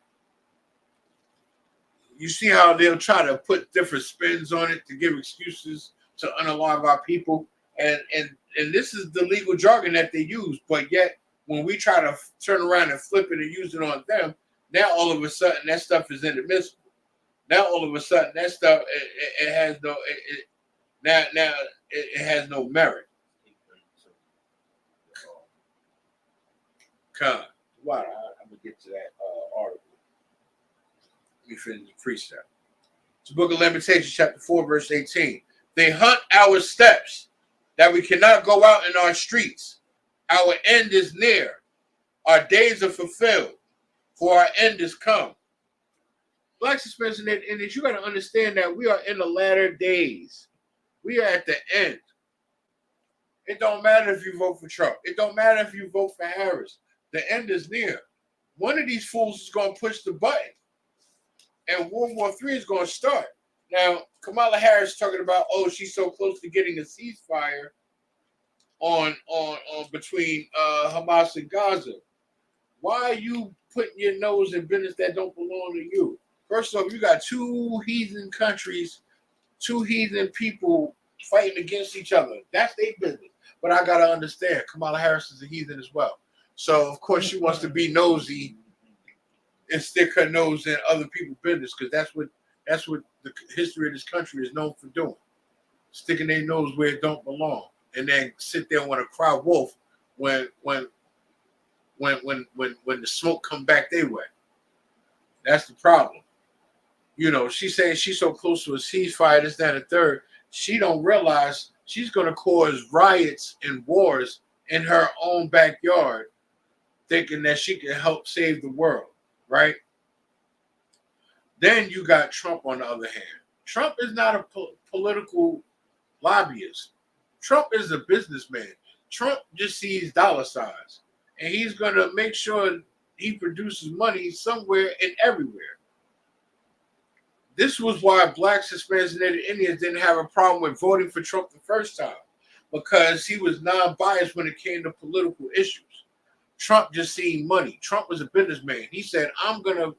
You see how they'll try to put different spins on it to give excuses to unalive our people, and this is the legal jargon that they use. But yet, when we try to turn around and flip it and use it on them, now all of a sudden that stuff is inadmissible. Now all of a sudden that stuff it has no it has no merit. Come, wow, I'm gonna get to that article. Let me finish the freestyle. It's the Book of Lamentations, chapter 4, verse 18. They hunt our steps, that we cannot go out in our streets. Our end is near. Our days are fulfilled, for our end is come. Black suspension Indians, you got to understand that we are in the latter days. We are at the end. It don't matter if you vote for Trump. It don't matter if you vote for Harris. The end is near. One of these fools is going to push the button, and World War III is going to start. Now, Kamala Harris talking about, oh, she's so close to getting a ceasefire on between Hamas and Gaza. Why are you putting your nose in business that don't belong to you? First off, you got two heathen countries, two heathen people fighting against each other. That's their business. But I gotta understand, Kamala Harris is a heathen as well. So of course she wants to be nosy and stick her nose in other people's business, because that's what the history of this country is known for doing. Sticking their nose where it don't belong, and then sit there and want to cry wolf when the smoke come back their way. That's the problem. You know, she's saying she's so close to a ceasefire, this, that, and third. She don't realize she's going to cause riots and wars in her own backyard, thinking that she can help save the world, right? Then you got Trump on the other hand. Trump is not a political lobbyist. Trump is a businessman. Trump just sees dollar signs, and he's going to make sure he produces money somewhere and everywhere. This was why blacks, Hispanics, and Native Indians didn't have a problem with voting for Trump the first time, because he was non-biased when it came to political issues. Trump just seen money. Trump was a businessman. He said, I'm going to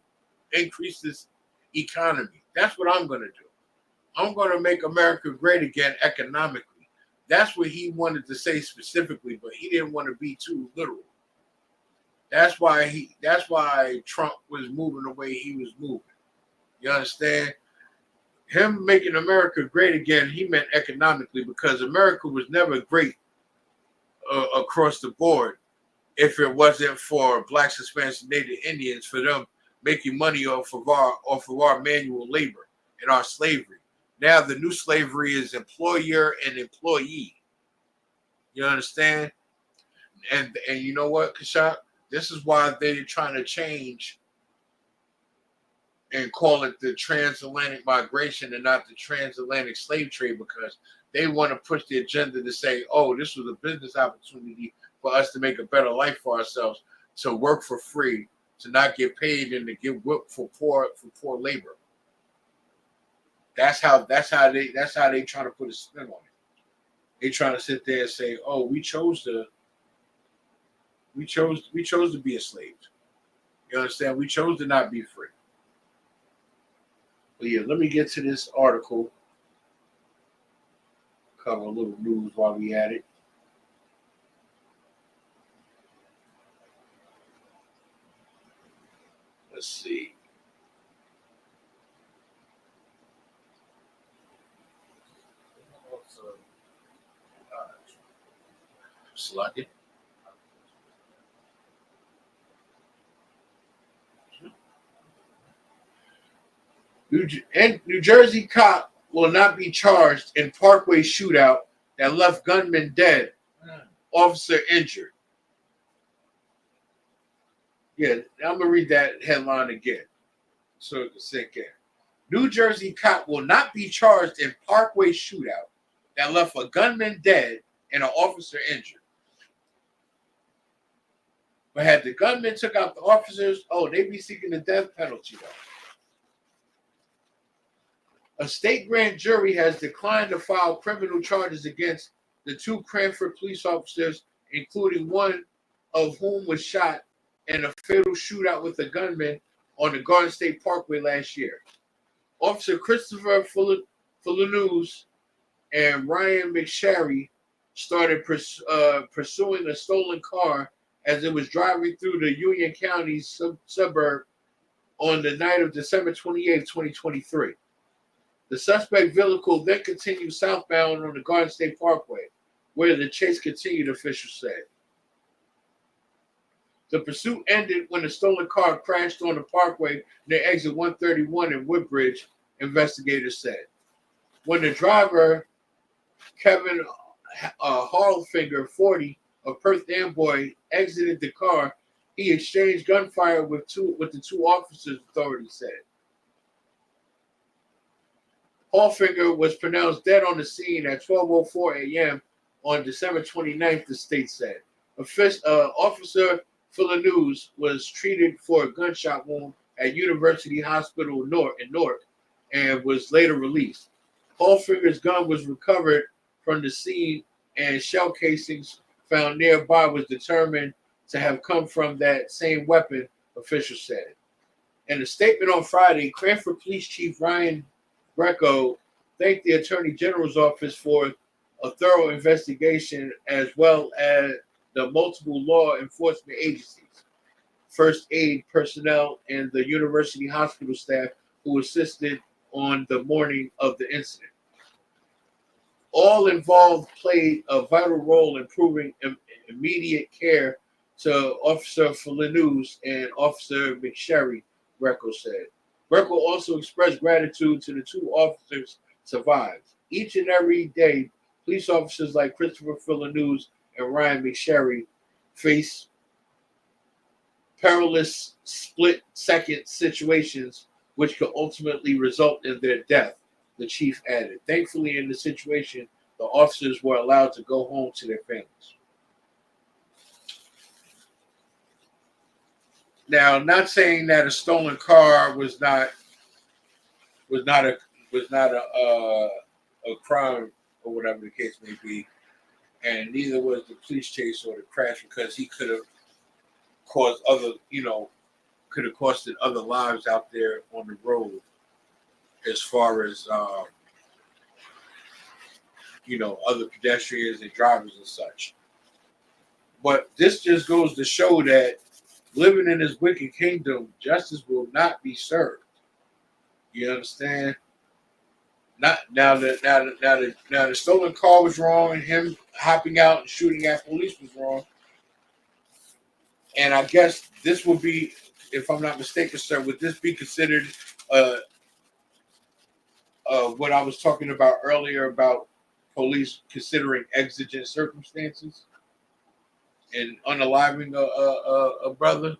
increase this economy. That's what I'm going to do. I'm going to make America great again economically. That's what he wanted to say specifically, but he didn't want to be too literal. That's why Trump was moving the way he was moving. You understand? Him making America great again, he meant economically, because America was never great across the board if it wasn't for blacks, Hispanics, and Native Indians, for them making money off of our manual labor and our slavery. Now the new slavery is employer and employee. You understand? And you know what, Kashak? This is why they're trying to change and call it the transatlantic migration and not the transatlantic slave trade, because they want to push the agenda to say, oh, this was a business opportunity for us to make a better life for ourselves, to work for free, to not get paid, and to get whipped for poor labor. That's how they trying to put a spin on it. They trying to sit there and say, oh, we chose to be enslaved. You understand? We chose to not be free. But yeah, let me get to this article. Cover a little news while we at it. Let's see. Select it. New Jersey cop will not be charged in Parkway shootout that left gunman dead, officer injured. Yeah, I'm going to read that headline again so it can sink in. New Jersey cop will not be charged in Parkway shootout that left a gunman dead and an officer injured. But had the gunman took out the officers, they'd be seeking the death penalty though. A state grand jury has declined to file criminal charges against the 2 Cranford police officers, including one of whom was shot in a fatal shootout with a gunman on the Garden State Parkway last year. Officer Christopher Fullanews and Ryan McSherry started pursuing a stolen car as it was driving through the Union County suburb on the night of December 28, 2023. The suspect vehicle then continued southbound on the Garden State Parkway, where the chase continued, officials said. The pursuit ended when the stolen car crashed on the parkway near exit 131 in Woodbridge, investigators said. When the driver, Kevin Harlfinger, 40, of Perth Amboy, exited the car, he exchanged gunfire with the 2 officers, authorities said. Harlfinger was pronounced dead on the scene at 12:04 a.m. on December 29th, the state said. Officer Fullanews was treated for a gunshot wound at University Hospital in Newark and was later released. Harlfinger's gun was recovered from the scene, and shell casings found nearby was determined to have come from that same weapon, officials said. In a statement on Friday, Cranford Police Chief Ryan Greco thanked the Attorney General's office for a thorough investigation as well as the multiple law enforcement agencies, first aid personnel, and the university hospital staff who assisted on the morning of the incident. All involved played a vital role in proving immediate care to Officer Fullanews and Officer McSherry, Greco said. Greco also expressed gratitude to the 2 officers survived. Each and every day, police officers like Christopher Fullanews and Ryan McSherry face perilous split-second situations which could ultimately result in their death, the chief added. Thankfully, in the situation, the officers were allowed to go home to their families. Now, not saying that a stolen car was not a crime or whatever the case may be, and neither was the police chase or the crash, because he could have caused costed other lives out there on the road, as far as other pedestrians and drivers and such. But this just goes to show that living in this wicked kingdom, justice will not be served. You understand? Not now the stolen car was wrong, and him hopping out and shooting at police was wrong. And I guess this would be, if I'm not mistaken, sir, would this be considered what I was talking about earlier about police considering exigent circumstances and unaliving a brother?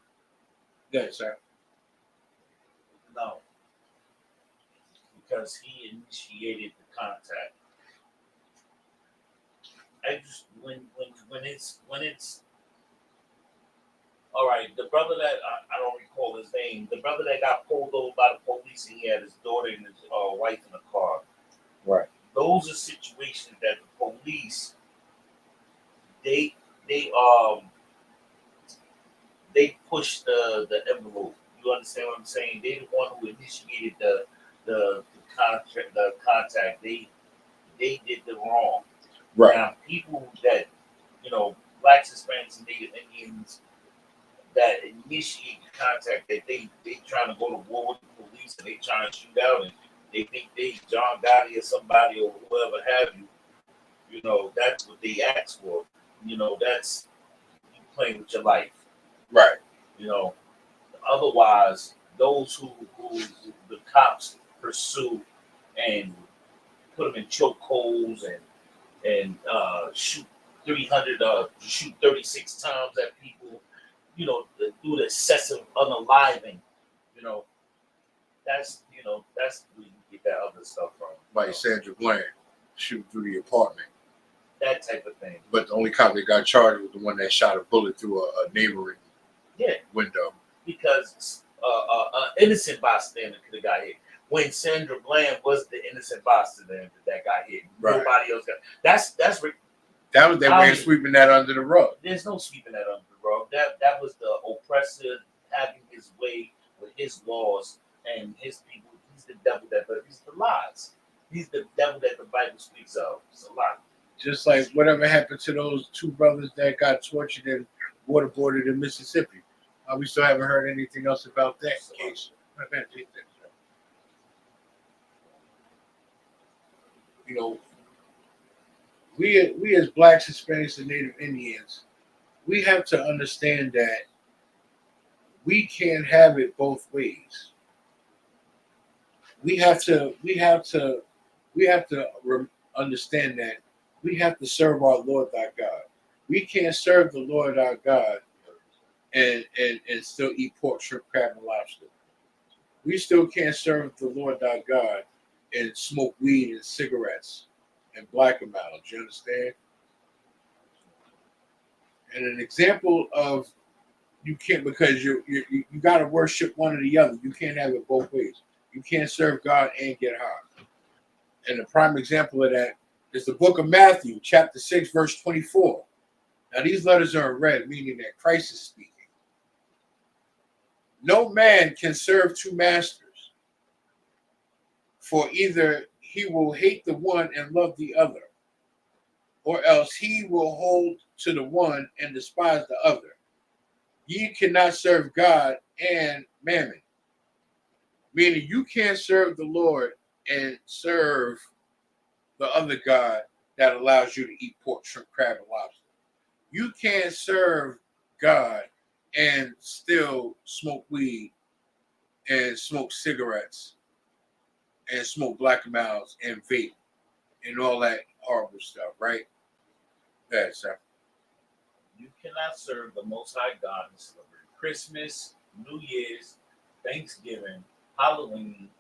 Yes, sir. No, because he initiated the contact. I just when it's all right. The brother that I don't recall his name. The brother that got pulled over by the police, and he had his daughter and his wife in the car. Right. Those are situations that the police they push the envelope. You understand what I'm saying? They're the one who initiated the contact. They did the wrong. Right. Now, people that blacks, Hispanics, and Native Indians that initiate the contact, that they trying to go to war with the police and they trying to shoot out, and they think they John Gotti or somebody or whoever have you. That's what they ask for. That's you playing with your life. Right. Otherwise, those who the cops pursue and put them in chokeholds and shoot 36 times at people, do the excessive unaliving, that's that's where you get that other stuff from. Like Sandra Bland shooting through the apartment. That type of thing. But the only cop that got charged was the one that shot a bullet through a neighboring window. Because an innocent bystander could have got hit. When Sandra Bland was the innocent bystander that got hit, nobody else got. That was their way of sweeping that under the rug. There's no sweeping that under the rug. That was the oppressor having his way with his laws and his people. He's the devil he's the lies. He's the devil that the Bible speaks of. It's a lie. Just like whatever happened to those two brothers that got tortured and waterboarded in Mississippi. We still haven't heard anything else about that case. You know, we as Blacks, Hispanics, and Native Indians, we have to understand that we can't have it both ways. We have to understand that we have to serve our Lord our God. We can't serve the Lord our God and still eat pork, shrimp, crab, and lobster. We still can't serve the Lord our God and smoke weed and cigarettes and black them out. You understand? And an example of you can't, because you got to worship one or the other. You can't have it both ways. You can't serve God and get high. And the prime example of that is the book of Matthew, chapter 6, verse 24. Now, these letters are in red, meaning that Christ is speaking. No man can serve two masters, for either he will hate the one and love the other, or else he will hold to the one and despise the other. Ye cannot serve God and mammon, meaning you can't serve the Lord and serve the other God that allows you to eat pork, shrimp, crab, and lobster. You can't serve God and still smoke weed and smoke cigarettes and smoke black mouths and vape and all that horrible stuff, right? That's you cannot serve the Most High God and celebrate Christmas, New Year's, Thanksgiving, Halloween,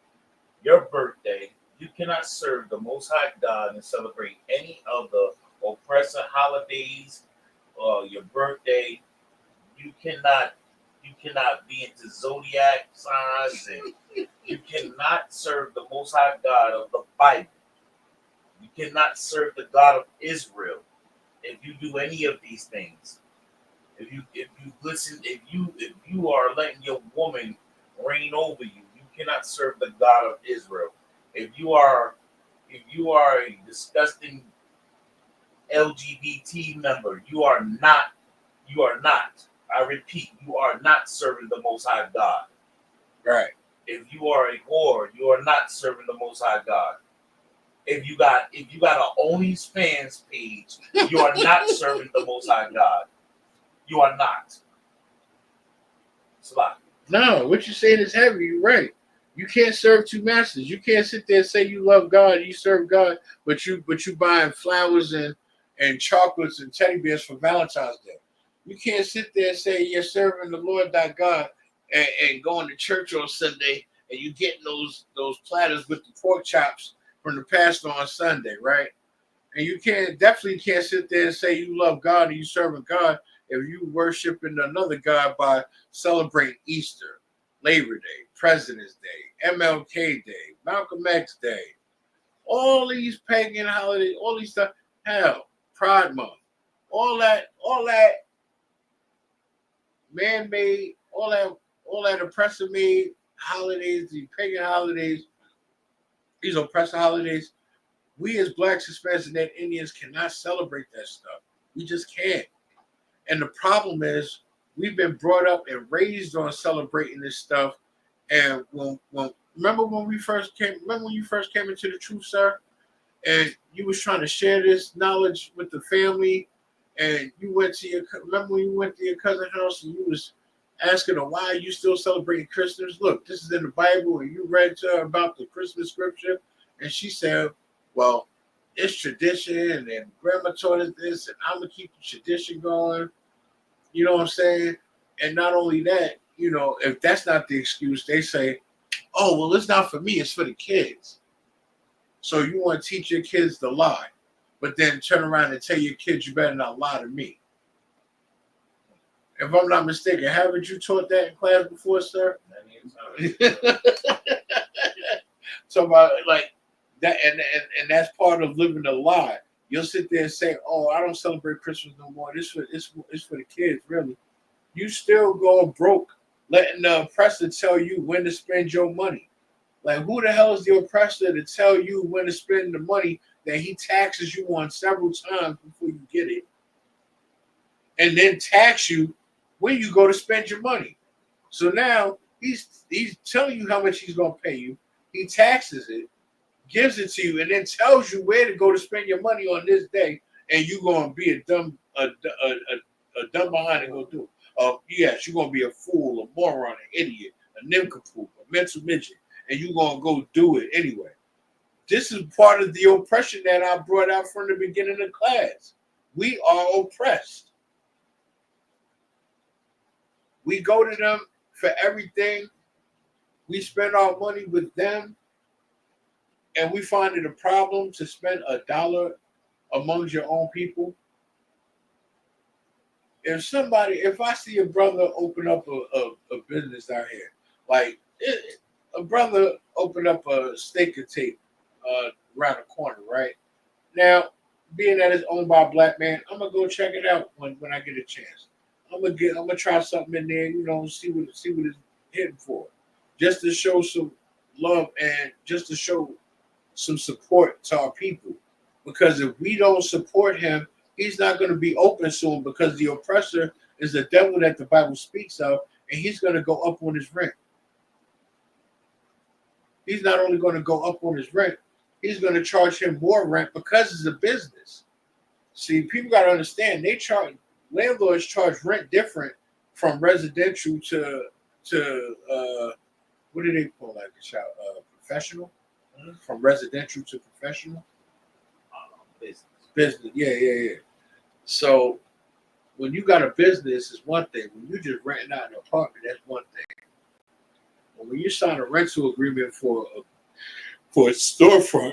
your birthday. You cannot serve the Most High God and celebrate any of the oppressor holidays or your birthday. You cannot be into zodiac signs, and you cannot serve the Most High God of the Bible. You cannot serve the God of Israel if you do any of these things. If you are letting your woman reign over you, you cannot serve the God of Israel. If you are a disgusting LGBT member, you are not. I repeat, you are not serving the Most High God. Right. If you are a whore, you are not serving the Most High God. If you got an OnlyFans page, you are not serving the Most High God. You are not. It's a lot. No, what you're saying is heavy. You're right. You can't serve two masters. You can't sit there and say you love God, you serve God, but you buying flowers and chocolates and teddy bears for Valentine's Day. You can't sit there and say you're serving the Lord thy God and going to church on Sunday and you getting those platters with the pork chops from the pastor on Sunday, right? And you definitely can't sit there and say you love God and you serving God if you worshiping another God by celebrating Easter, Labor Day, President's Day, MLK Day, Malcolm X Day, all these pagan holidays, all these stuff, hell, Pride Month, all that man-made, all that oppressor-made holidays, these pagan holidays, these oppressor holidays, we as Blacks, Hispanics, and Native Indians cannot celebrate that stuff. We just can't. And the problem is we've been brought up and raised on celebrating this stuff. And remember when you first came into the truth, sir, and you was trying to share this knowledge with the family, and you went to remember when you went to your cousin's house and you was asking her why you still celebrating Christmas? Look, this is in the Bible, and you read to her about the Christmas scripture, and she said, well, it's tradition, and grandma taught us this, and I'm gonna keep the tradition going. You know what I'm saying? And not only that, if that's not the excuse, they say, Oh, well, it's not for me, it's for the kids. So you want to teach your kids to lie, but then turn around and tell your kids you better not lie to me. If I'm not mistaken, haven't you taught that in class before, sir? So about like that, and that's part of living a lie. You'll sit there and say, "Oh, I don't celebrate Christmas no more. It's for the kids." Really, you still going broke, letting the oppressor tell you when to spend your money. Like, who the hell is the oppressor to tell you when to spend the money that he taxes you on several times before you get it, and then tax you when you go to spend your money? So now he's telling you how much he's going to pay you. He taxes it, gives it to you, and then tells you where to go to spend your money on this day, and you're going to be a dumb behind and go do it. Yes, you're going to be a fool, a moron, an idiot, a nincompoop, a mental midget, and you're going to go do it anyway. This is part of the oppression that I brought out from the beginning of class. We are oppressed. We go to them for everything. We spend our money with them, and we find it a problem to spend $1 amongst your own people. If I see a brother open up a business out here, like a brother open up a steak and take around the corner, right? Now, being that it's owned by a black man, I'm gonna go check it out when I get a chance. I'm gonna try something in there, see what it's hitting for, just to show some love and just to show some support to our people. Because if we don't support him, he's not going to be open soon, because the oppressor is the devil that the Bible speaks of, and he's going to go up on his rent. He's not only going to go up on his rent, he's going to charge him more rent because it's a business. See, people got to understand, landlords charge rent different from residential to what do they call that? Professional? From residential to professional? Business. Yeah. So when you got a business, it's one thing. When you just renting out an apartment, that's one thing. But when you sign a rental agreement for a storefront,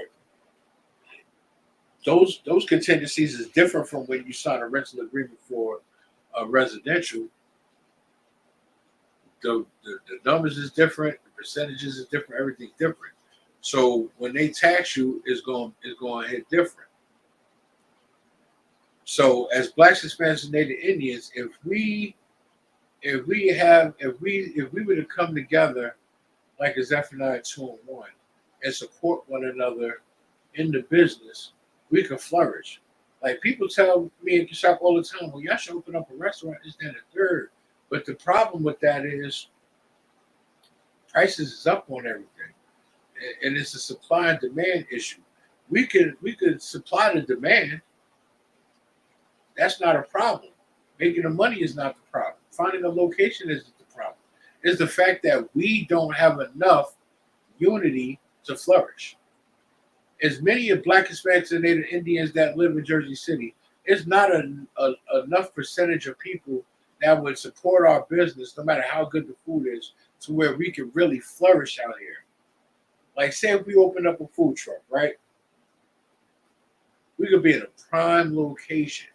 those contingencies is different from when you sign a rental agreement for a residential. The numbers is different, the percentages is different, everything's different. So when they tax you, it's going to hit different. So as Blacks, Hispanics, and Native Indians, if we were to come together like a Zephaniah 2:1 and support one another in the business, we can flourish. Like, people tell me in the shop all the time, well, y'all should open up a restaurant, this, that, and the third. But the problem with that is prices is up on everything. And it's a supply and demand issue. We could supply the demand. That's not a problem. Making the money is not the problem. Finding a location isn't the problem. It's the fact that we don't have enough unity to flourish. As many of Black, Hispanics, and Native Indians that live in Jersey City, it's not enough percentage of people that would support our business, no matter how good the food is, to where we can really flourish out here. Like, say if we open up a food truck, right? We could be in a prime location.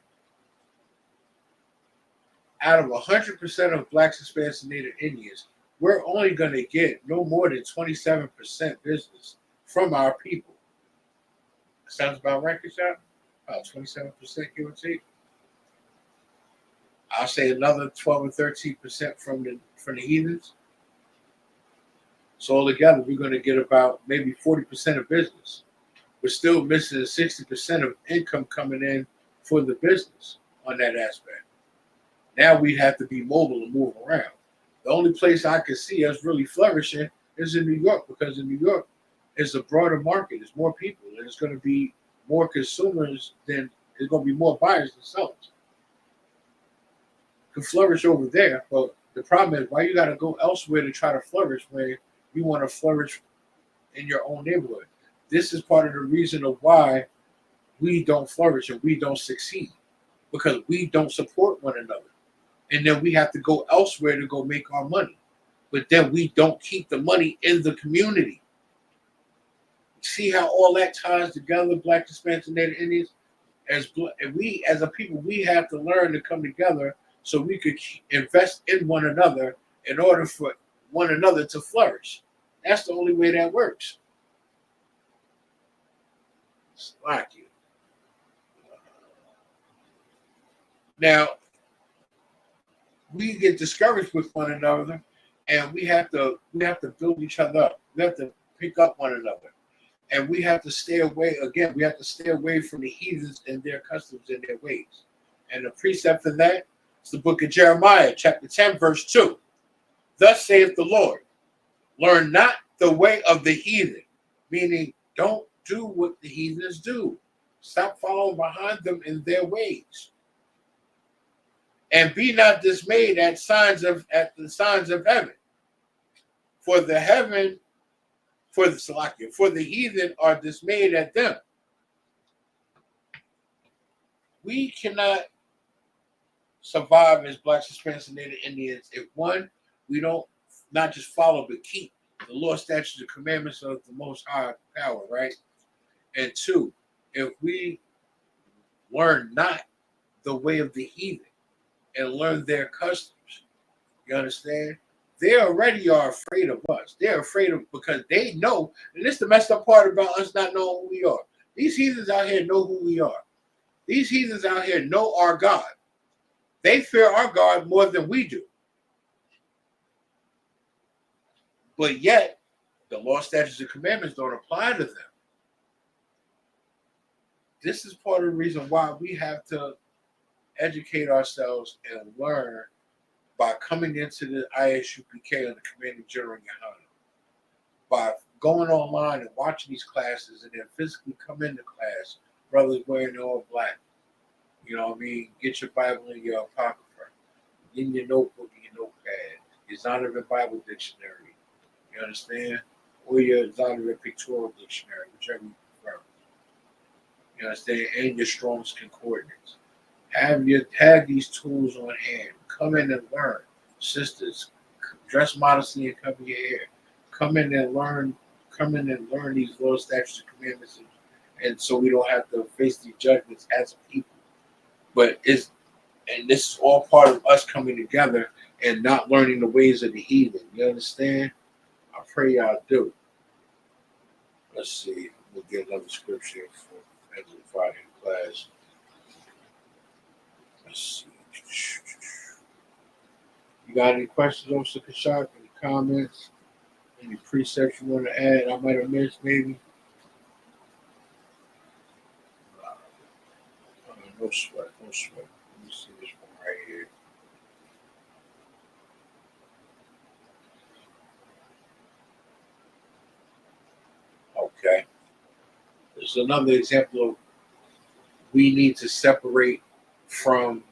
Out of 100% of Blacks, Hispanics, and Native Indians, we're only going to get no more than 27% business from our people. Sounds about right, Kishab? About 27%, give or take. I'll say another 12 or 13% from the heathens. So altogether, we're going to get about maybe 40% of business. We're still missing 60% of income coming in for the business on that aspect. Now we'd have to be mobile and move around. The only place I could see us really flourishing is in New York, because in New York is a broader market. There's more people, and it's going to be more consumers than there's going to be more buyers than sellers. Could flourish over there, but the problem is, why you got to go elsewhere to try to flourish when you want to flourish in your own neighborhood? This is part of the reason of why we don't flourish and we don't succeed, because we don't support one another. And then we have to go elsewhere to go make our money. but then we don't keep the money in the community. See how all that ties together, Black, Hispanics, and Native Indians? We, as a people, we have to learn to come together so we could invest in one another in order for one another to flourish. That's the only way that works. Like you. Now, we get discouraged with one another, and we have to build each other up. We have to pick up one another. And we have to stay away, again, we have to stay away from the heathens and their customs and their ways. And the precept for that is the book of Jeremiah, chapter 10, verse 2. Thus saith the Lord, learn not the way of the heathen, meaning don't do what the heathens do. Stop following behind them in their ways. And be not dismayed at the signs of heaven. For the heathen are dismayed at them. We cannot survive as Blacks, Hispanics, and Native Indians if one, we don't not just follow but keep the law, statutes, and commandments of the Most High Power, right? And two, if we learn not the way of the heathen and learn their customs, you understand? They already are afraid of us. They're afraid of, because they know, and this is the messed up part about us not knowing who we are. These heathens out here know who we are. These heathens out here know our God. They fear our God more than we do. But yet, the law, statutes, and commandments don't apply to them. This is part of the reason why we have to educate ourselves and learn by coming into the ISUPK and the Commanding General YAHANNA, by going online and watching these classes and then physically come into class, brothers wearing all black. You know what I mean? Get your Bible in your apocrypha, in your notebook and your notepad, your Zondervan Bible Dictionary, you understand? Or your Zondervan Pictorial Dictionary, whichever you prefer. You understand? And your Strong's Concordance. Have these tools on hand. Come in and learn. Sisters, dress modestly and cover your hair. Come in and learn these laws, statutes, and commandments, and so we don't have to face these judgments as a people. But this is all part of us coming together and not learning the ways of the heathen. You understand? I pray y'all do. Let's see. We'll get another scripture for Ezra Friday class. Let's see. You got any questions, Officer Kashak? Any comments? Any precepts you want to add? I might have missed, maybe. No sweat, no sweat. Let me see this one right here. Okay. This is another example of we need to separate from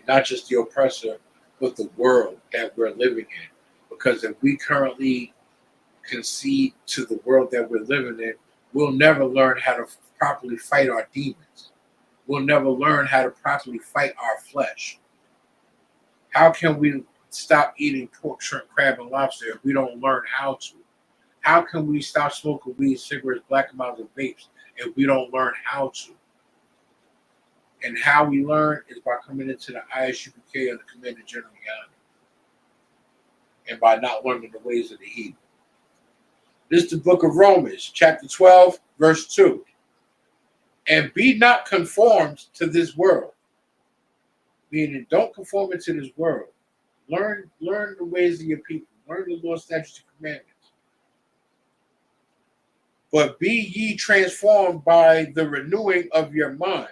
not just the oppressor, but the world that we're living in. Because if we currently concede to the world that we're living in, we'll never learn how to properly fight our demons. We'll never learn how to properly fight our flesh. How can we stop eating pork, shrimp, crab, and lobster if we don't learn how to? How can we stop smoking weed, cigarettes, black amounts of vapes if we don't learn how to? And how we learn is by coming into the ISUPK and the Commanding General YAHANNA, and by not learning the ways of the heathen. This is the book of Romans, chapter 12, verse 2. And be not conformed to this world. Meaning, don't conform into this world. Learn the ways of your people. Learn the law, statutes, and commandments. But be ye transformed by the renewing of your mind.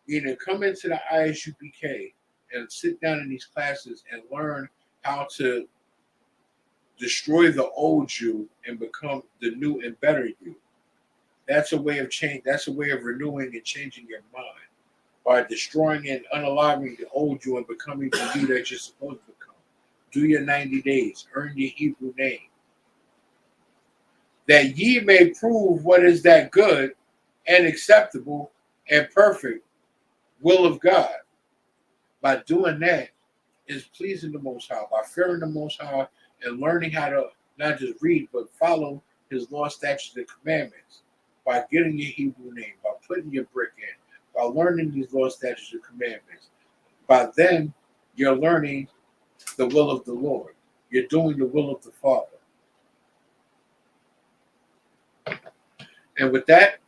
Meaning, come into the ISUPK and sit down in these classes and learn how to destroy the old you and become the new and better you. That's a way of change. That's a way of renewing and changing your mind by destroying and unaliving the old you and becoming the you that you're supposed to become. Do your 90 days. Earn your Hebrew name. That ye may prove what is that good and acceptable and perfect will of God. By doing that is pleasing the Most High, by fearing the Most High and learning how to not just read, but follow his law, statutes, and commandments, by getting your Hebrew name, by putting your brick in, by learning these law, statutes, and commandments. By then, you're learning the will of the Lord. You're doing the will of the Father. And with that,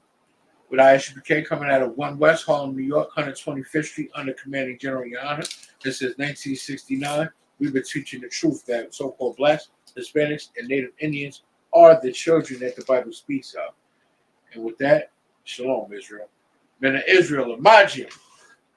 with ISUPK coming out of 1 West Harlem, New York, 125th Street, under Commanding General YAHANNA. This is 1969. We've been teaching the truth that so-called blacks, Hispanics, and Native Indians are the children that the Bible speaks of. And with that, shalom, Israel. Men of Israel, Imagine.